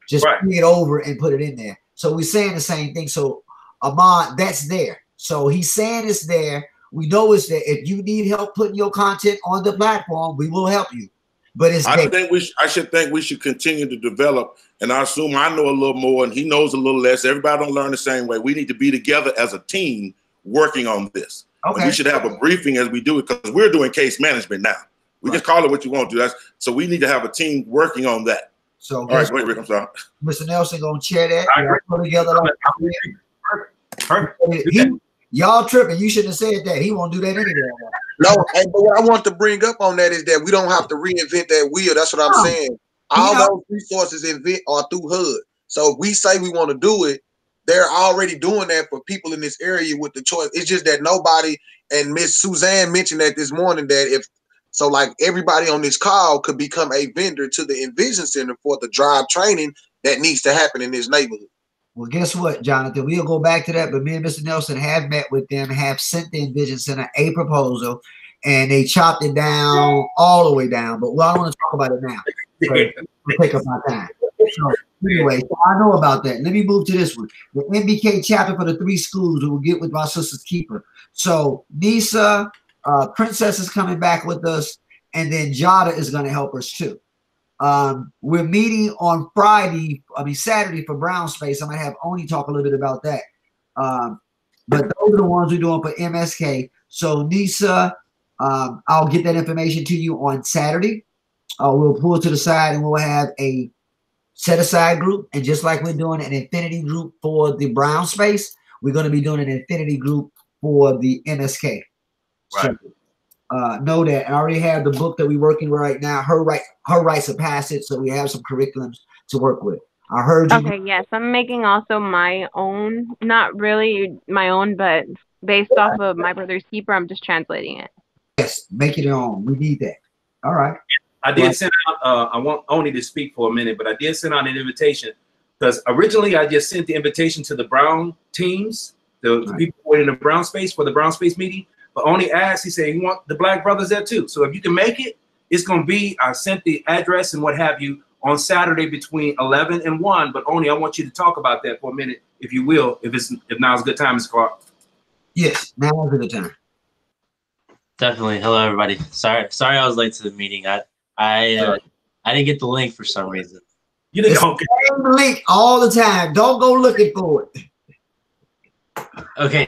Just bring it over and put it in there. So we're saying the same thing. So Ahmad, that's there. So he's saying it's there. We know it's there. If you need help putting your content on the platform, we will help you. But it's I should think we should continue to develop. And I assume I know a little more and he knows a little less. Everybody don't learn the same way. We need to be together as a team working on this. Okay. And we should have a briefing as we do it because we're doing case management now. We just call it what you want to do. So we need to have a team working on that. So all right, wait, Rick, I'm sorry. Mr. Nelson gonna chair that. Put together like perfect. Y'all tripping. You shouldn't have said that. He won't do that anyway. No, but what I want to bring up on that is that we don't have to reinvent that wheel. That's what I'm saying. All those resources are through HUD. So if we say we want to do it, they're already doing that for people in this area with the choice. It's just that nobody, and Miss Suzanne mentioned that this morning, that like everybody on this call could become a vendor to the Envision Center for the drive training that needs to happen in this neighborhood. Well, guess what, Jonathan? We'll go back to that, but me and Mr. Nelson have met with them, have sent the Envision Center a proposal, and they chopped it down all the way down. But I don't want to talk about it now. We'll take up my time. So, anyway, so I know about that. Let me move to this one. The MBK chapter for the 3 schools. We'll get with my sister's keeper. So Nisa, Princess is coming back with us, and then Jada is going to help us too. We're meeting on Saturday for Brown Space. I'm going to have Oni talk a little bit about that. But those are the ones we're doing for MSK. So Nisa, I'll get that information to you on Saturday. We'll pull it to the side and we'll have a set aside group, and just like we're doing an infinity group for the brown space, we're going to be doing an infinity group for the MSK. Right. So know that. I already have the book that we're working with right now. Her rites of passage. So we have some curriculums to work with. I heard you. Okay, yes, I'm making also my own, not really my own, but based off of My Brother's Keeper. I'm just translating it. Yes, make it your own. We need that. All right. I did send out, I want Oni to speak for a minute, but I did send out an invitation because originally I just sent the invitation to the Brown teams, the people who were in the Brown space for the Brown space meeting. But Oni asked, he said, you want the Black brothers there too. So if you can make it, it's going to be, I sent the address and what have you on Saturday between 11 and 1. But Oni, I want you to talk about that for a minute, if you will, if now's a good time, Mr. Clark. Yes, now's a good time. Definitely. Hello, everybody. Sorry I was late to the meeting. I didn't get the link for some reason. You didn't get the link all the time. Don't go looking for it. Okay.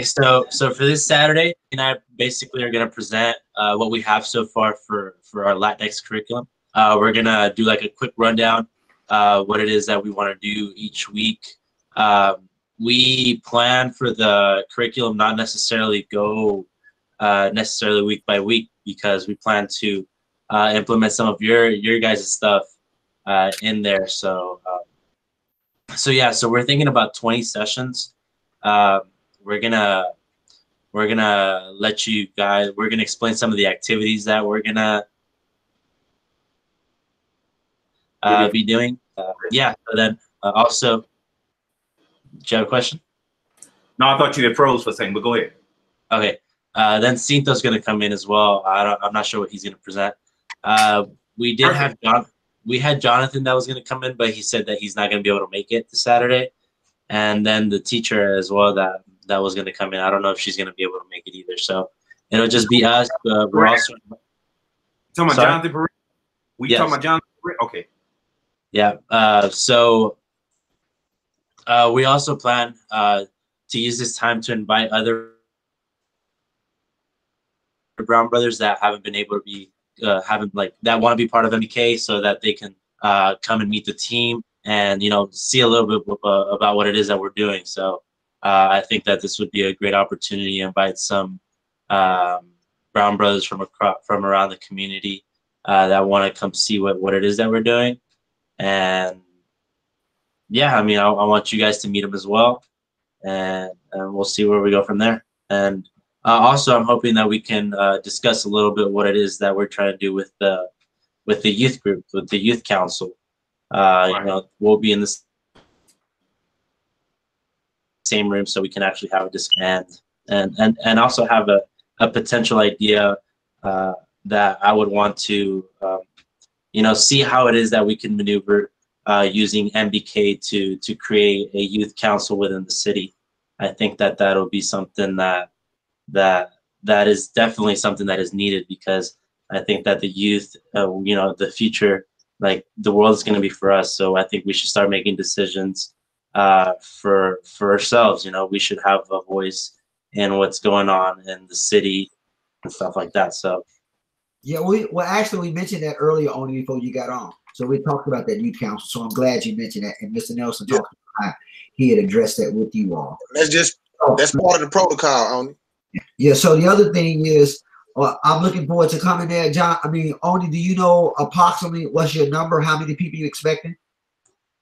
So for this Saturday, and I basically are going to present what we have so far for our Latinx curriculum. We're going to do like a quick rundown, what it is that we want to do each week. We plan for the curriculum not necessarily go necessarily week by week, because we plan to implement some of your guys' stuff in there. So yeah, so we're thinking about 20 sessions. We're gonna let you guys, we're gonna explain some of the activities that we're gonna be doing. Yeah, so then also, do you have a question? No, I thought you had froze for a second, but go ahead. Okay, then Cinto's gonna come in as well. I'm not sure what he's gonna present. We did have we had Jonathan that was gonna come in, but he said that he's not gonna be able to make it this Saturday. And then the teacher as well that was going to come in. I don't know if she's going to be able to make it either. So it'll just be us. We're also talking about Jonathan Perez. Yes. Talking about Jonathan Perez? Okay. Yeah. So we also plan to use this time to invite other Brown brothers that haven't been able to be that want to be part of MBK, so that they can come and meet the team and see a little bit about what it is that we're doing. So I think that this would be a great opportunity to invite some Brown brothers from around the community that want to come see what it is that we're doing. And yeah, I mean, I want you guys to meet them as well, and we'll see where we go from there. And also, I'm hoping that we can discuss a little bit what it is that we're trying to do with the youth group, with the youth council. We'll be in the same room so we can actually have a discussion and also have a potential idea that I would want to see how it is that we can maneuver using MBK to create a youth council within the city. I think that that'll be something that is definitely something that is needed, because I think that the youth, the future, like the world is going to be for us. So I think we should start making decisions for ourselves. We should have a voice in what's going on in the city and stuff like that. So yeah, we mentioned that earlier on before you got on. So we talked about that youth council. So I'm glad you mentioned that. And Mr. Nelson talked about how he had addressed that with you all. That's part of the protocol, Oni. Yeah. So the other thing is, I'm looking forward to coming there, John. I mean, Oni, do you know approximately what's your number? How many people you expecting?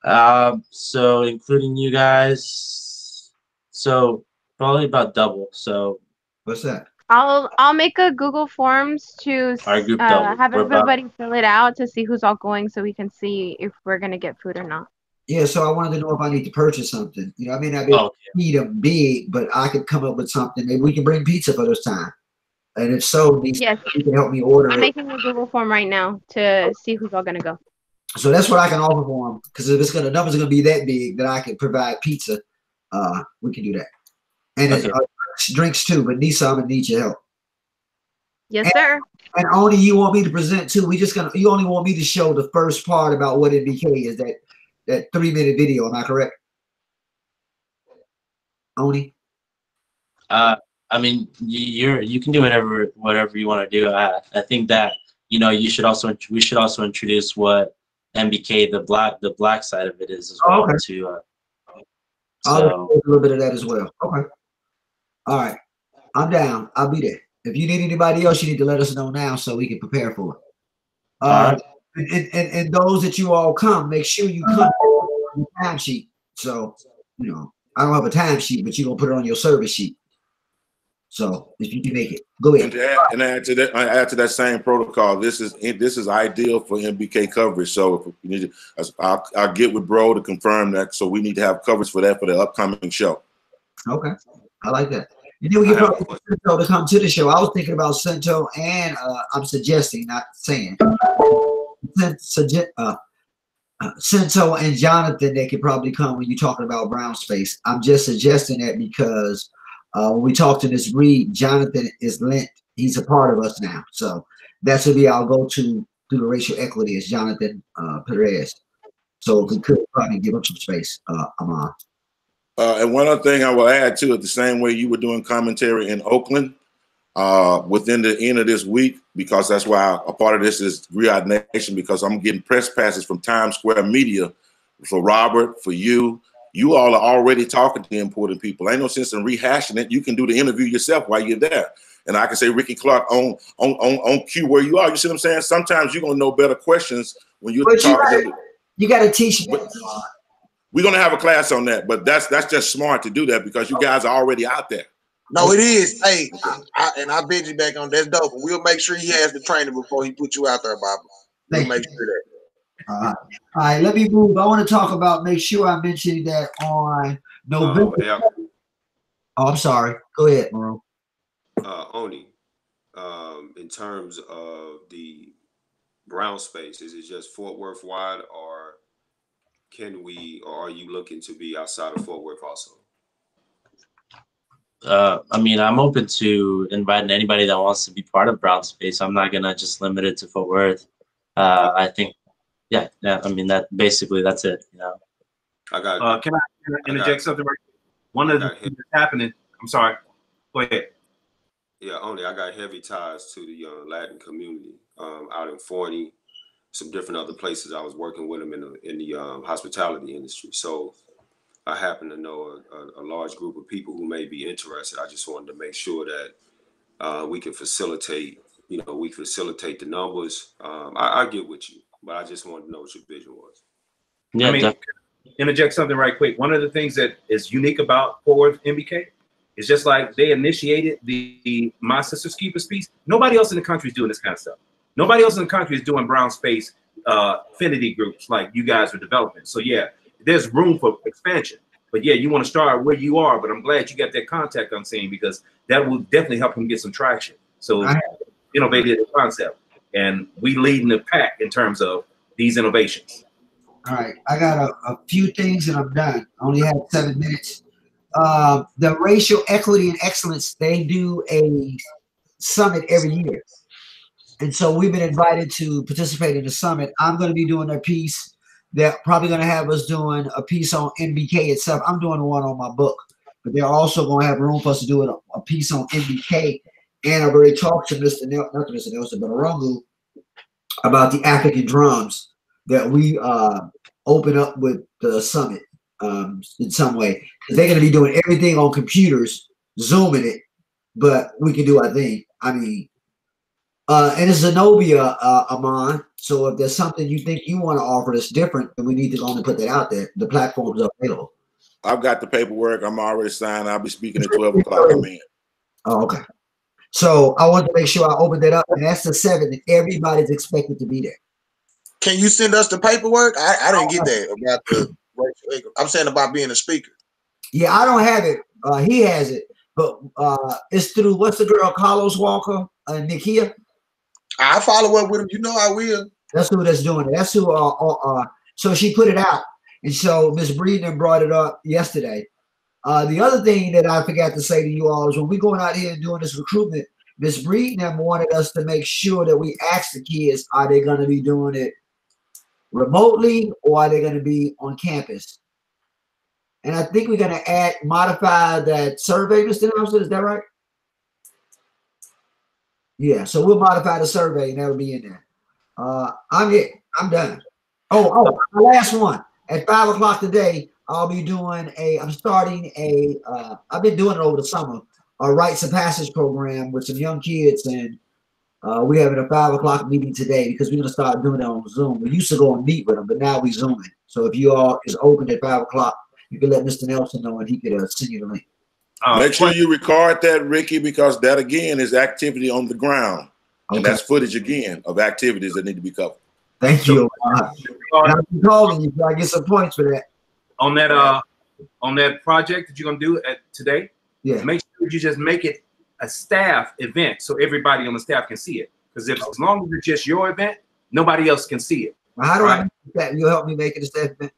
So including you guys, so probably about double. So what's that? I'll make a Google Forms to have everybody fill it out to see who's all going, so we can see if we're gonna get food or not. Yeah, so I wanted to know if I need to purchase something. I may not be able to feed them big, but I could come up with something. Maybe we can bring pizza for this time. And if so, yes, you can help me order I'm making a Google form right now to see who's all gonna go. So that's what I can offer for them. Because if numbers are gonna be that big that I can provide pizza, we can do that. And drinks too, but Nisa, I'm gonna need your help. Yes, sir. And only you want me to present too. You only want me to show the first part about what MBK is, that 3-minute video. Am I correct? Oni? I mean, you can do whatever you want to do. I think that you know, we should also introduce what MBK, the black side of it is as well. Okay. To I'll do a little bit of that as well. Okay. All right. I'm down. I'll be there. If you need anybody else, you need to let us know now so we can prepare for it. All right. And those that you all come, make sure you come with your time sheet. So, you know, I don't have a time sheet, but you're gonna put it on your service sheet. So if you can make it, go ahead. And add to that same protocol. This is ideal for MBK coverage. So if you need to, I'll get with Bro to confirm that. So we need to have coverage for that for the upcoming show. Okay, I like that. And then we can probably get Cento to come to the show. I was thinking about Cento, and I'm suggesting, not saying, Cento and Jonathan, they could probably come when you're talking about brown space. I'm just suggesting that because when we talk to Ms. Reed, Jonathan is lent. He's a part of us now. So that's who I'll go to through the racial equity is Jonathan Perez. So we could probably give him some space, Amon. And one other thing I will add to it, the same way you were doing commentary in Oakland within the end of this week, because that's why a part of this is Griot Nation, because I'm getting press passes from Times Square Media for Robert, for you. You all are already talking to important people. Ain't no sense in rehashing it. You can do the interview yourself while you're there. And I can say Ricky Clark on cue where you are. You see what I'm saying? Sometimes you're going to know better questions when you're talking. You got to teach me. We're going to have a class on that, but that's just smart to do that because you guys are already out there. No, it is. Hey, I bid you back on that's dope. We'll make sure he has the training before he puts you out there, Bob. We'll make sure that. All right, let me move. I want to talk about, make sure I mention that on November. Oh, I'm sorry. Go ahead, Maroon. Oni, in terms of the brown space, is it just Fort Worth wide, or are you looking to be outside of Fort Worth also? I mean, I'm open to inviting anybody that wants to be part of brown space. I'm not gonna just limit it to Fort Worth. I think, yeah. I mean, that's it. You know. Can I interject something? Right? One of the things that's happening. I'm sorry. Go ahead. Yeah, I got heavy ties to the Latin community out in Forney, some different other places. I was working with them in the hospitality industry. So I happen to know a large group of people who may be interested. I just wanted to make sure that we can facilitate. You know, we facilitate the numbers. I get with you, but I just wanted to know what your vision was. Yeah, I mean, interject something right quick. One of the things that is unique about Fort Worth MBK is just like they initiated the My Sister's Keepers piece. Nobody else in the country is doing this kind of stuff. Nobody else in the country is doing brown space affinity groups like you guys are developing. So yeah, there's room for expansion. But yeah, you want to start where you are. But I'm glad you got that contact I'm saying, because that will definitely help him get some traction. So innovated the concept, and we leading the pack in terms of these innovations. All right, I got a few things and I'm done. I only have 7 minutes. The Racial Equity and Excellence, they do a summit every year. And so we've been invited to participate in the summit. I'm going to be doing a piece. They're probably going to have us doing a piece on MBK itself. I'm doing one on my book, but they're also going to have room for us to do a piece on MBK. And I've already talked to Mr. Nelson, not Mr. Nelson, but Arungu about the African drums that we open up with the summit in some way. They're going to be doing everything on computers, Zooming it, but we can do our thing. I mean, and it's Zenobia, Amon. So if there's something you think you want to offer that's different, then we need to only put that out there. The platforms are available. I've got the paperwork. I'm already signed. I'll be speaking at 12 o'clock. I'm in. Oh, okay. So I want to make sure I open that up, and that's the 7th, and everybody's expected to be there. Can you send us the paperwork? I didn't get that about the. I'm saying about being a speaker. Yeah, I don't have it. He has it, but it's through what's the girl, Carlos Walker, Nikia. I follow up with him. You know I will. That's who that's doing it. That's who. So she put it out, and so Miss Breeden brought it up yesterday. The other thing that I forgot to say to you all is when we're going out here and doing this recruitment, Miss Breeden wanted us to make sure that we ask the kids, are they going to be doing it remotely or are they going to be on campus? And I think we're going to modify that survey, Mr. Nelson. Is that right? Yeah, so we'll modify the survey and that'll be in there. I'm it. I'm done. Oh, the last one. At 5 o'clock today, I'll be doing I'm starting I've been doing it over the summer, a rites of passage program with some young kids, and we're having a 5 o'clock meeting today because we're going to start doing it on Zoom. We used to go and meet with them, but now we Zooming. So if you all is open at 5 o'clock, you can let Mr. Nelson know and he could send you the link. Make sure you record that, Ricky, because that again is activity on the ground. Okay. And that's footage again of activities that need to be covered. Thank you. I'll be calling you so I get some points for that. On that project that you're gonna do today, yeah. Make sure you just make it a staff event so everybody on the staff can see it. Because as long as it's just your event, nobody else can see it. Well, how do I make that? You'll help me make it a staff event.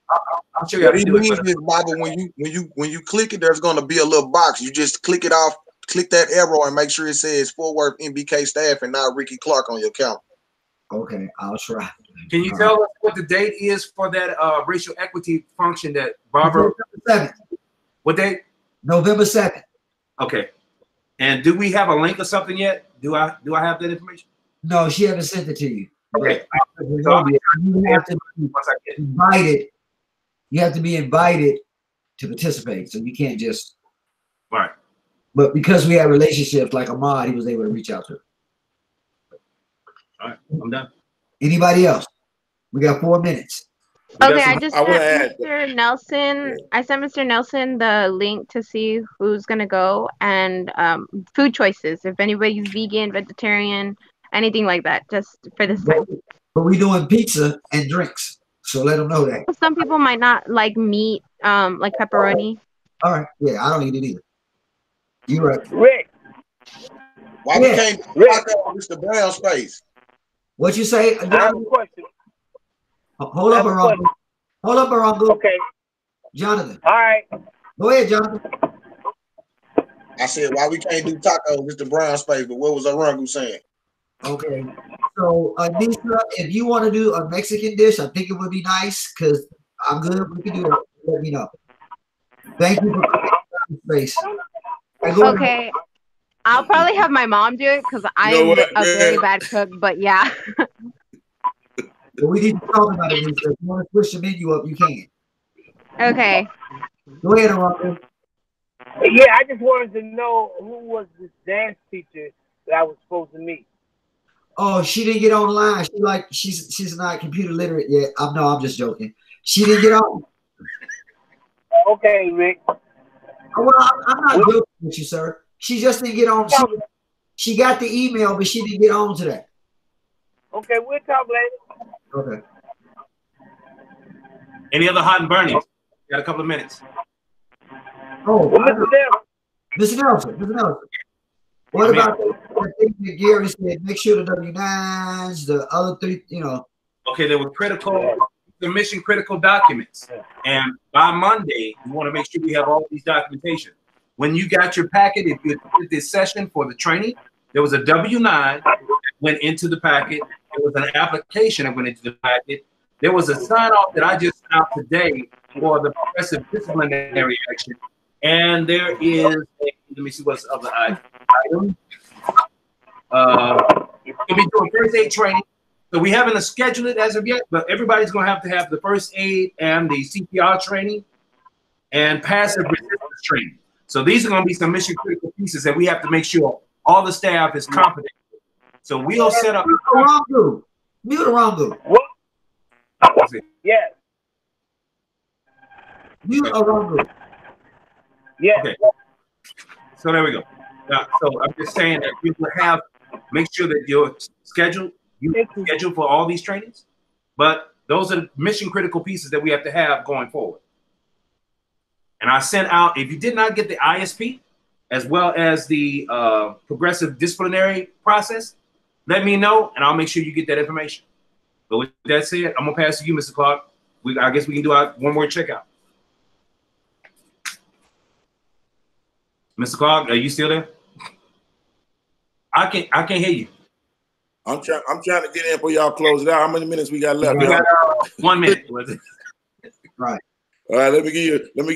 I'm sure you have to do it. Bible, when you click it, there's going to be a little box. You just click it off, click that arrow, and make sure it says Fort Worth MBK Staff and not Ricky Clark on your account. Okay, I'll try. Can you tell us what the date is for that racial equity function that Barbara? November 7th. What date? November 7th. Okay. And do we have a link or something yet? Do I have that information? No, she haven't sent it to you. Okay. You have to be invited. You have to be invited to participate. So you can't just. Right. But because we have relationships like Ahmad, he was able to reach out to her. All right, I'm done. Anybody else? We got 4 minutes. Okay, I just sent Mr. Nelson. I sent Mr. Nelson the link to see who's gonna go and food choices. If anybody's vegan, vegetarian, anything like that, just for this time. But we doing pizza and drinks, so let them know that. Some people might not like meat, like pepperoni. All right, yeah, I don't eat it either. You're right. Rick. Why we can't talk about Mr. Brown space? What you say? I have a question. Hold up, Arango. Hold up, Arango. Okay. Jonathan. All right. Go ahead, Jonathan. I said, why we can't do taco, Mr. Brown space, but what was Arango saying? Okay. So, Anissa, if you want to do a Mexican dish, I think it would be nice because I'm good. We can do it. Let me know. Thank you for space. Okay. I'll probably have my mom do it because I'm a very bad cook, but yeah. But we need to talk about it. If you want to push the menu up, you can. Okay. Go ahead, Arango. Yeah, I just wanted to know who was this dance teacher that I was supposed to meet. Oh, she didn't get online. She's not computer literate yet. I'm just joking. She didn't get on. Okay, Rick. Well, I'm not joking with you, sir. She just didn't get on. She got the email, but she didn't get on today. Okay, we'll talk later. Okay. Any other hot and burning? Got a couple of minutes. Oh, Mr. Nelson. What about the thing that Gary said? Make sure the W-9s, the other three, Okay, they were critical, the mission critical documents. And by Monday, we want to make sure we have all these documentation. When you got your packet, if you did this session for the training, there was a W-9 that went into the packet. There was an application that went into the packet. There was a sign-off that I just sent out today for the progressive disciplinary action. And there is, let me see what's the other item. We'll be doing first aid training. So we haven't scheduled it as of yet, but everybody's going to have the first aid and the CPR training and passive resistance training. So these are going to be some mission critical pieces that we have to make sure all the staff is competent. So we'll set up. Mute Arango. What? Yes. Mute Arango. Yeah. Okay. So there we go. So I'm just saying that you will have, make sure that you're scheduled for all these trainings, but those are mission critical pieces that we have to have going forward. And I sent out, if you did not get the ISP, as well as the progressive disciplinary process, let me know, and I'll make sure you get that information. But with that said, I'm going to pass to you, Mr. Clark. I guess we can do one more checkout. Mr. Clark, are you still there? I can't hear you. I'm trying to get in for y'all close it out. How many minutes we got left? We got 1 minute. Right. All right, let me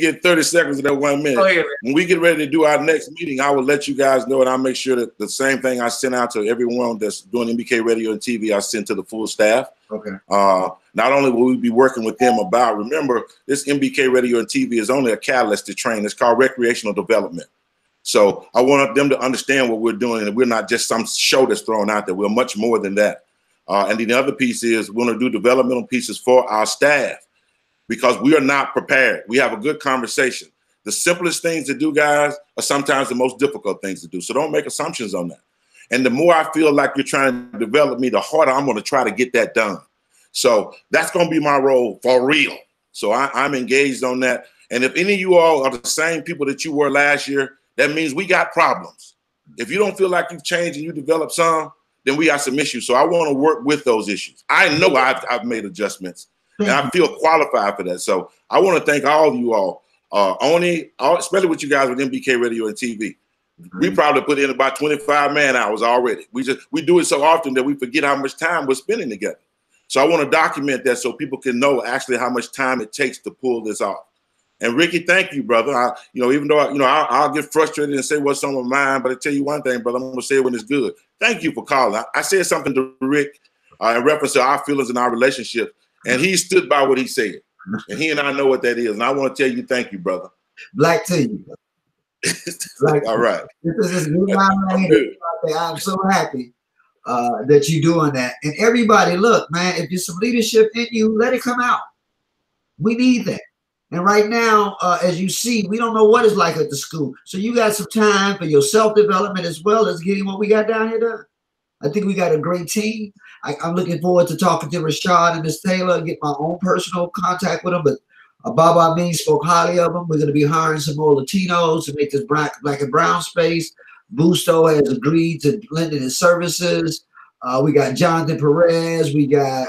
get 30 seconds of that 1 minute. ahead, when we get ready to do our next meeting, I will let you guys know, and I'll make sure that the same thing I sent out to everyone that's doing MBK Radio and TV, I sent to the full staff. Okay. Not only will we be working with them about, remember, this MBK Radio and TV is only a catalyst to train. It's called recreational development. So I want them to understand what we're doing, and we're not just some show that's thrown out there. We're much more than that. And then the other piece is we're going to do developmental pieces for our staff because we are not prepared. We have a good conversation. The simplest things to do, guys, are sometimes the most difficult things to do. So don't make assumptions on that. And the more I feel like you're trying to develop me, the harder I'm going to try to get that done. So that's going to be my role for real. So I'm engaged on that. And if any of you all are the same people that you were last year, that means we got problems. If you don't feel like you've changed and you developed some, then we got some issues. So I want to work with those issues. I know I've made adjustments, and I feel qualified for that. So I want to thank all of you all, especially with you guys with MBK Radio and TV. We probably put in about 25 man hours already. We do it so often that we forget how much time we're spending together. So I want to document that so people can know actually how much time it takes to pull this off. And Ricky, thank you, brother. Even though I'll get frustrated and say what's on my mind, but I tell you one thing, brother, I'm gonna say it when it's good. Thank you for calling. I said something to Rick in reference to our feelings and our relationship, and he stood by what he said. And he and I know what that is. And I want to tell you, thank you, brother. Black to you. All right. This is good. I'm so happy that you're doing that. And everybody, look, man, if there's some leadership in you, let it come out. We need that. And right now, as you see, we don't know what it's like at the school. So you got some time for your self-development as well as getting what we got down here done. I think we got a great team. I'm looking forward to talking to Rashad and Miss Taylor and get my own personal contact with them. But Baba Amin spoke highly of them. We're going to be hiring some more Latinos to make this black and brown space. Busto has agreed to lend his services. We got Jonathan Perez. We got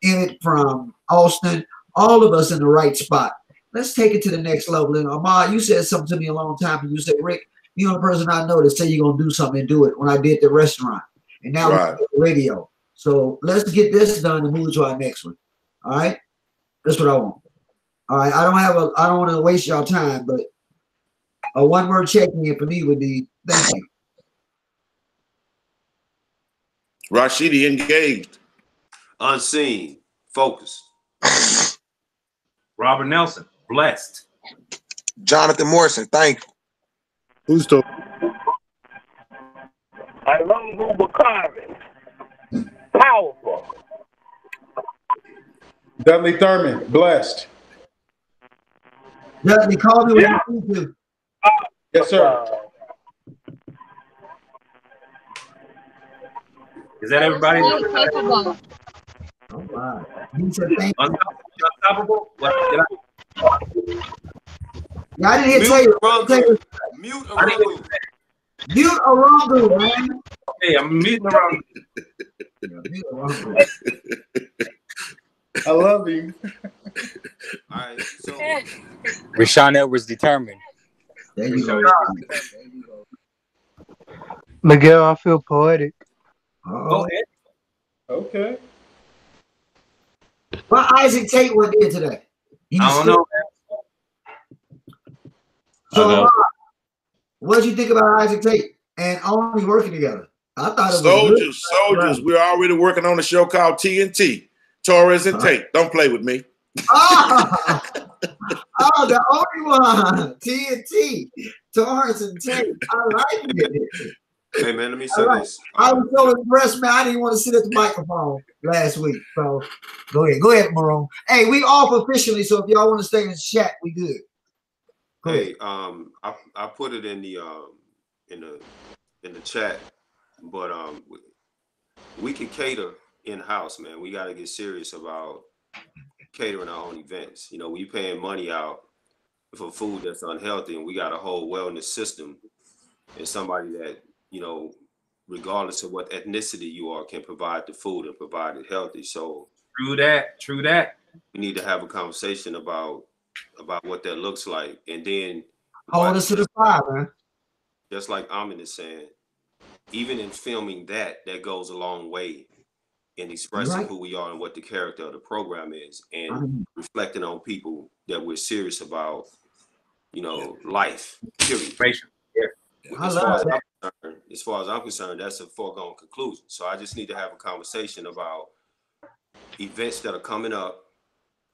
Emmett from Austin. All of us in the right spot. Let's take it to the next level. And Ahmad, you said something to me a long time ago. You said, Rick, you're the person I know that said you're going to do something and do it when I did the restaurant. And now we're the radio. So let's get this done and move to our next one. All right? That's what I want. All right. I don't want to waste y'all time, but a one-word check-in for me would be thank you. Rashidi engaged. Unseen. Focused. Robert Nelson. Blessed. Jonathan Morrison, thankful. Who's talking? I love Bakari. Powerful. Dudley Thurman, blessed. Dudley, call me when you need to. Yes, sir. Is that everybody? Oh, wow. He said thank you. Unstoppable? Yeah, I didn't hear Taylor. Mute Arangu. Mute Arangu, man. Hey, I'm muting Arangu. I love you. All right, so Rashawn Edwards determined. There you go. Miguel, I feel poetic. Go ahead. Okay. Well, Isaac Tate went there today. I don't know. So, what did you think about Isaac Tate and only working together? I thought it was soldiers. We're already working on a show called TNT. Torres and Tate. Don't play with me. Oh, the only one. TNT. Torres and Tate. I like it. hey man, let me say this. I was so impressed, man. I didn't want to sit at the microphone last week. So go ahead, Marone. Hey, we off officially, so if y'all want to stay in the chat, we good. Hey, I put it in the chat, but we can cater in-house, man. We got to get serious about catering our own events. You know, we paying money out for food that's unhealthy, and we got a whole wellness system, and somebody that, you know, regardless of what ethnicity you are, can provide the food and provide it healthy. So True that. we need to have a conversation about what that looks like, and then hold us to the fire, man. Just like Amin is saying, even in filming that goes a long way and expressing who we are and what the character of the program is, and reflecting on people that we're serious about, you know, life, period. As far as I'm concerned, that's a foregone conclusion. So I just need to have a conversation about events that are coming up.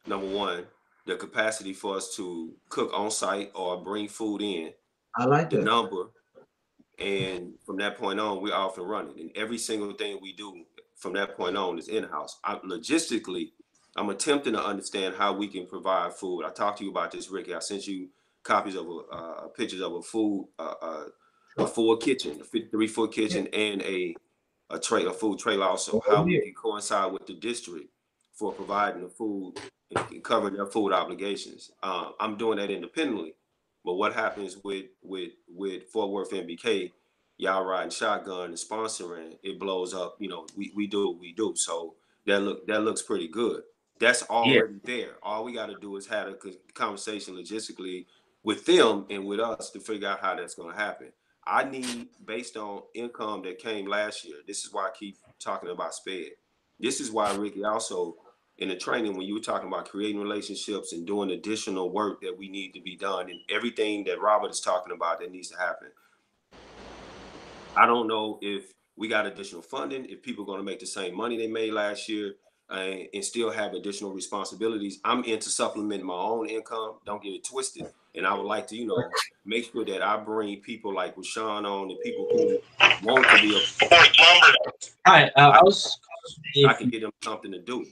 Number one, the capacity for us to cook on site or bring food in. I like the that number. And from that point on, we're off and running. And every single thing we do from that point on is in-house. Logistically, I'm attempting to understand how we can provide food. I talked to you about this, Ricky. I sent you copies of pictures of a full kitchen, a 3-foot kitchen, and a food trailer also. How we can coincide with the district for providing the food and covering their food obligations. I'm doing that independently. But what happens with Fort Worth MBK, y'all riding shotgun and sponsoring, it blows up. You know, we do what we do. So that looks pretty good. That's already there. All we got to do is have a conversation logistically with them and with us to figure out how that's going to happen. I need, based on income that came last year, this is why I keep talking about SPED. This is why, Ricky, also in the training, when you were talking about creating relationships and doing additional work that we need to be done and everything that Robert is talking about that needs to happen. I don't know if we got additional funding, if people are going to make the same money they made last year and still have additional responsibilities. I'm into supplementing my own income. Don't get it twisted. And I would like to, you know, make sure that I bring people like Rashawn on and people who want to be I can get them something to do.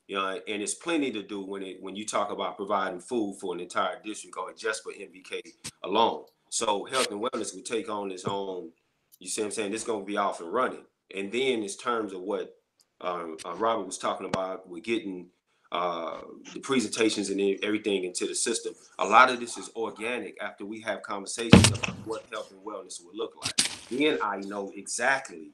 You know, and it's plenty to do when you talk about providing food for an entire district or just for MBK alone. So health and wellness will take on its own. You see what I'm saying? It's going to be off and running. And then in terms of what Robert was talking about, we're getting the presentations and everything into the system. A lot of this is organic after we have conversations about what health and wellness would look like. Then I know exactly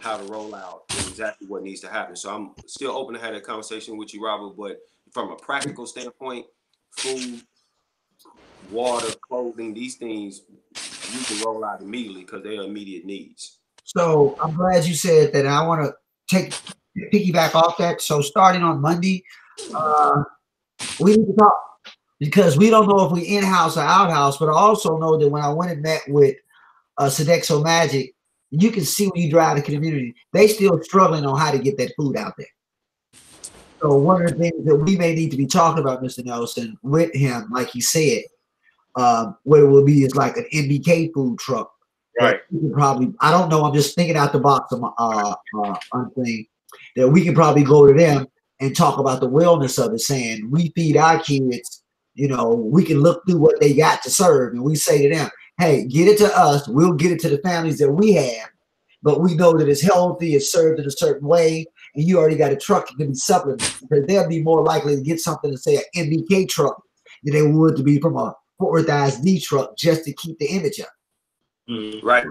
how to roll out and exactly what needs to happen. So I'm still open to have that conversation with you, Robert, but from a practical standpoint, food, water, clothing, these things we can roll out immediately because they are immediate needs. So I'm glad you said that. I want to piggyback off that. So starting on Monday, we need to talk because we don't know if we in-house or out-house, but I also know that when I went and met with Sodexo Magic, you can see when you drive the community, they still struggling on how to get that food out there. So one of the things that we may need to be talking about, Mr. Nelson, with him, like he said, what it will be is like an MBK food truck. Right. We can probably, I don't know, I'm just thinking out the box on thing that we can probably go to them and talk about the wellness of it, saying we feed our kids, you know, we can look through what they got to serve and we say to them, hey, get it to us. We'll get it to the families that we have, but we know that it's healthy, it's served in a certain way, and you already got a truck that can be supplemented. Because they'll be more likely to get something to say an MBK truck than they would to be from a Fort Worth ISD truck just to keep the image up. Right,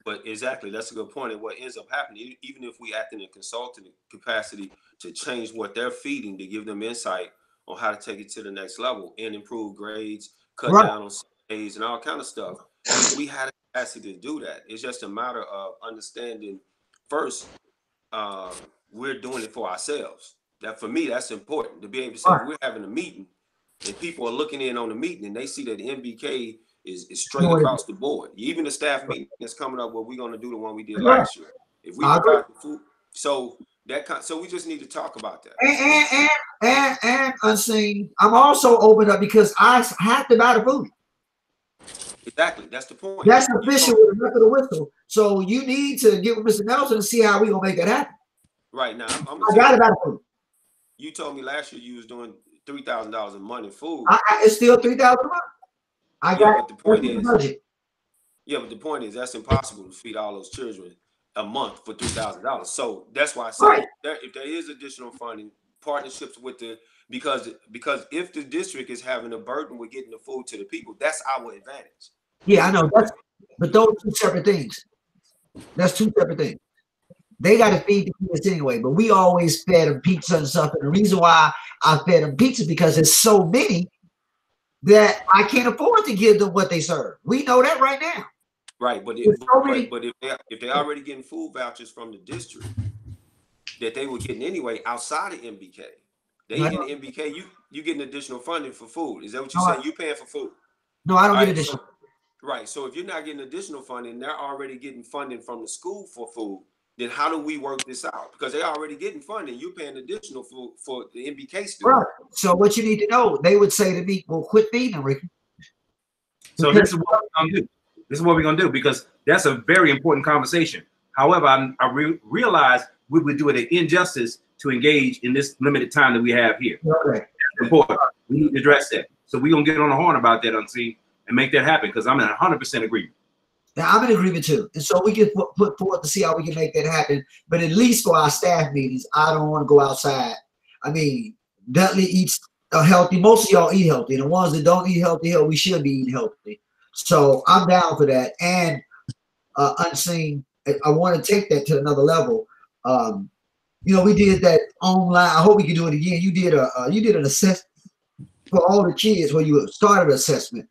but exactly, that's a good point. And what ends up happening, even if we act in a consultant capacity to change what they're feeding to give them insight on how to take it to the next level and improve grades, cut down on days and all kind of stuff, we had a capacity to do that. It's just a matter of understanding first, we're doing it for ourselves. That for me, that's important to be able to say we're having a meeting and people are looking in on the meeting and they see that the MBK is straight across the board. Even the staff meeting that's coming up, where we're going to do the one we did last year. If we provide the food, so we just need to talk about that. And unseen, I'm also open up because I have to buy the food. Exactly, that's the point. That's official with a record of whistle. So you need to get with Mr. Nelson and see how we gonna make that happen. Right now, I got to buy the food. You told me last year you was doing $3,000 a month in food. It's still $3,000 a month. I got but the point but the point is that's impossible to feed all those children a month for $3,000. So that's why I say if there is additional funding, partnerships with because if the district is having a burden with getting the food to the people, that's our advantage. Yeah, I know. But those are two separate things. That's two separate things. They got to feed the kids anyway, but we always fed them pizza and stuff. And the reason why I fed them pizza because there's so many that I can't afford to give them what they serve. We know that right now. Right, but if they're already getting food vouchers from the district, that they were getting anyway outside of MBK. They in MBK, you getting additional funding for food. Is that what you saying? You paying for food? No, I don't get additional. Right. So if you're not getting additional funding, they're already getting funding from the school for food. Then how do we work this out? Because they're already getting funding. You're paying additional food for the MBK students. Right. So what you need to know, they would say to me, well, quit feeding them, Ricky. So this is what we're going to do. This is what we're going to do, because that's a very important conversation. However, I realize we would do it an injustice to engage in this limited time that we have here. Okay. That's important. We need to address that. So we're going to get on the horn about that, Unseen, and make that happen, because I'm in 100% agreement. Now, I'm in agreement too. And so we can put forth to see how we can make that happen. But at least for our staff meetings, I don't want to go outside. I mean, Dudley eats healthy. Most of y'all eat healthy. And the ones that don't eat healthy, we should be eating healthy. So I'm down for that. And Unseen, I want to take that to another level. You know, we did that online. I hope we can do it again. You did an assessment for all the kids where you started assessment.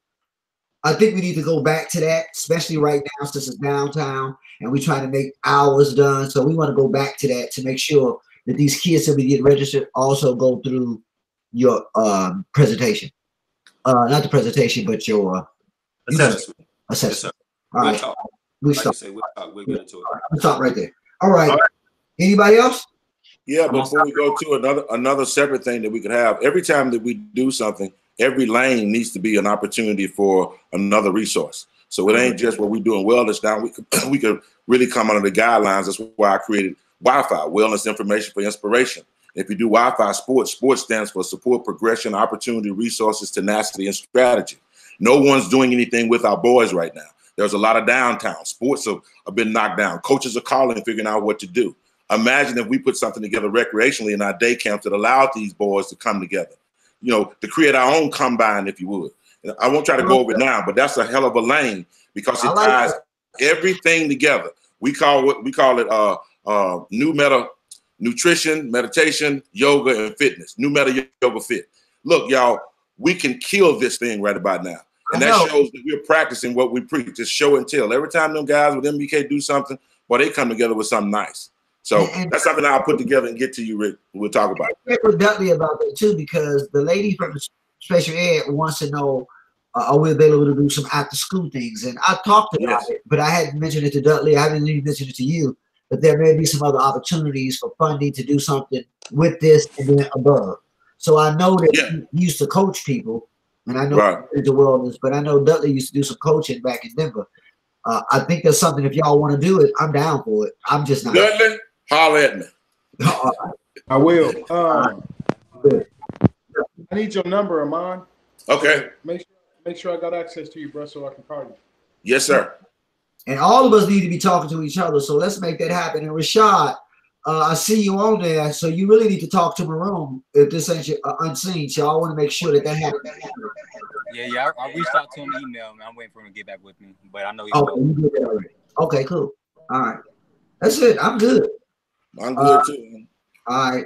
I think we need to go back to that, especially right now since it's downtown and we're trying to make hours done. So we want to go back to that to make sure that these kids that we get registered also go through your presentation. Not the presentation, but your assessment. Yes, All right. We'll get into it. We'll stop right there. All right. Anybody else? Yeah, before we go to another separate thing that we could have, every time that we do something, every lane needs to be an opportunity for another resource. So it ain't just what we're doing wellness now. We could really come under the guidelines. That's why I created Wi-Fi, wellness information for inspiration. If you do Wi-Fi sports stands for support, progression, opportunity, resources, tenacity, and strategy. No one's doing anything with our boys right now. There's a lot of downtown. Sports have been knocked down. Coaches are calling, figuring out what to do. Imagine if we put something together recreationally in our day camps that allowed these boys to come together, you know, to create our own combine, if you would. I won't try to go over it now, but that's a hell of a lane because it ties everything together. We call it new meta nutrition, meditation, yoga, and fitness. New meta yoga fit. Look, y'all, we can kill this thing right about now. And that shows that we're practicing what we preach. Just show and tell. Every time them guys with MBK do something, well, they come together with something nice. So that's something I'll put together and get to you, Rick. We'll talk about it. I checked with Dudley about that too, because the lady from the special ed wants to know, are we available to do some after school things? And I talked about it, but I hadn't mentioned it to Dudley. I haven't even mentioned it to you, but there may be some other opportunities for funding to do something with this and then above. So I know that he used to coach people, and I know into wellness, but I know Dudley used to do some coaching back in Denver. I think there's something, if y'all want to do it, I'm down for it. I'm just not. Dudley, holler at me. I will. I need your number, Amon. Okay. Make sure I got access to you, bro, so I can call you. Yes, sir. And all of us need to be talking to each other, so let's make that happen. And Rashad, I see you on there, so you really need to talk to Maroon if this ain't Unseen. So I want to make sure that happens. Yeah. I reached out to him email, man. I'm waiting for him to get back with me, but I know he's you did that already. Okay, cool. All right, that's it. I'm good. I'm good too. All right.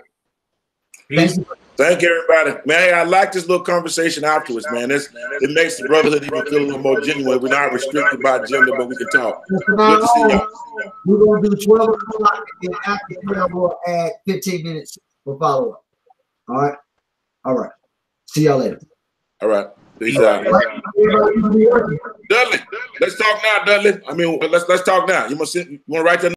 Thank you, everybody. Man, I like this little conversation afterwards, man. It makes the brotherhood even feel a little more genuine. We're not restricted by gender, but we can talk. Good to see y'all. We're going to do 12 o'clock, and after 12, we'll add 15 minutes for follow-up. All right? All right. See y'all later. All right. Peace out. Dudley, let's talk now, Dudley. I mean, let's talk now. You want to write that?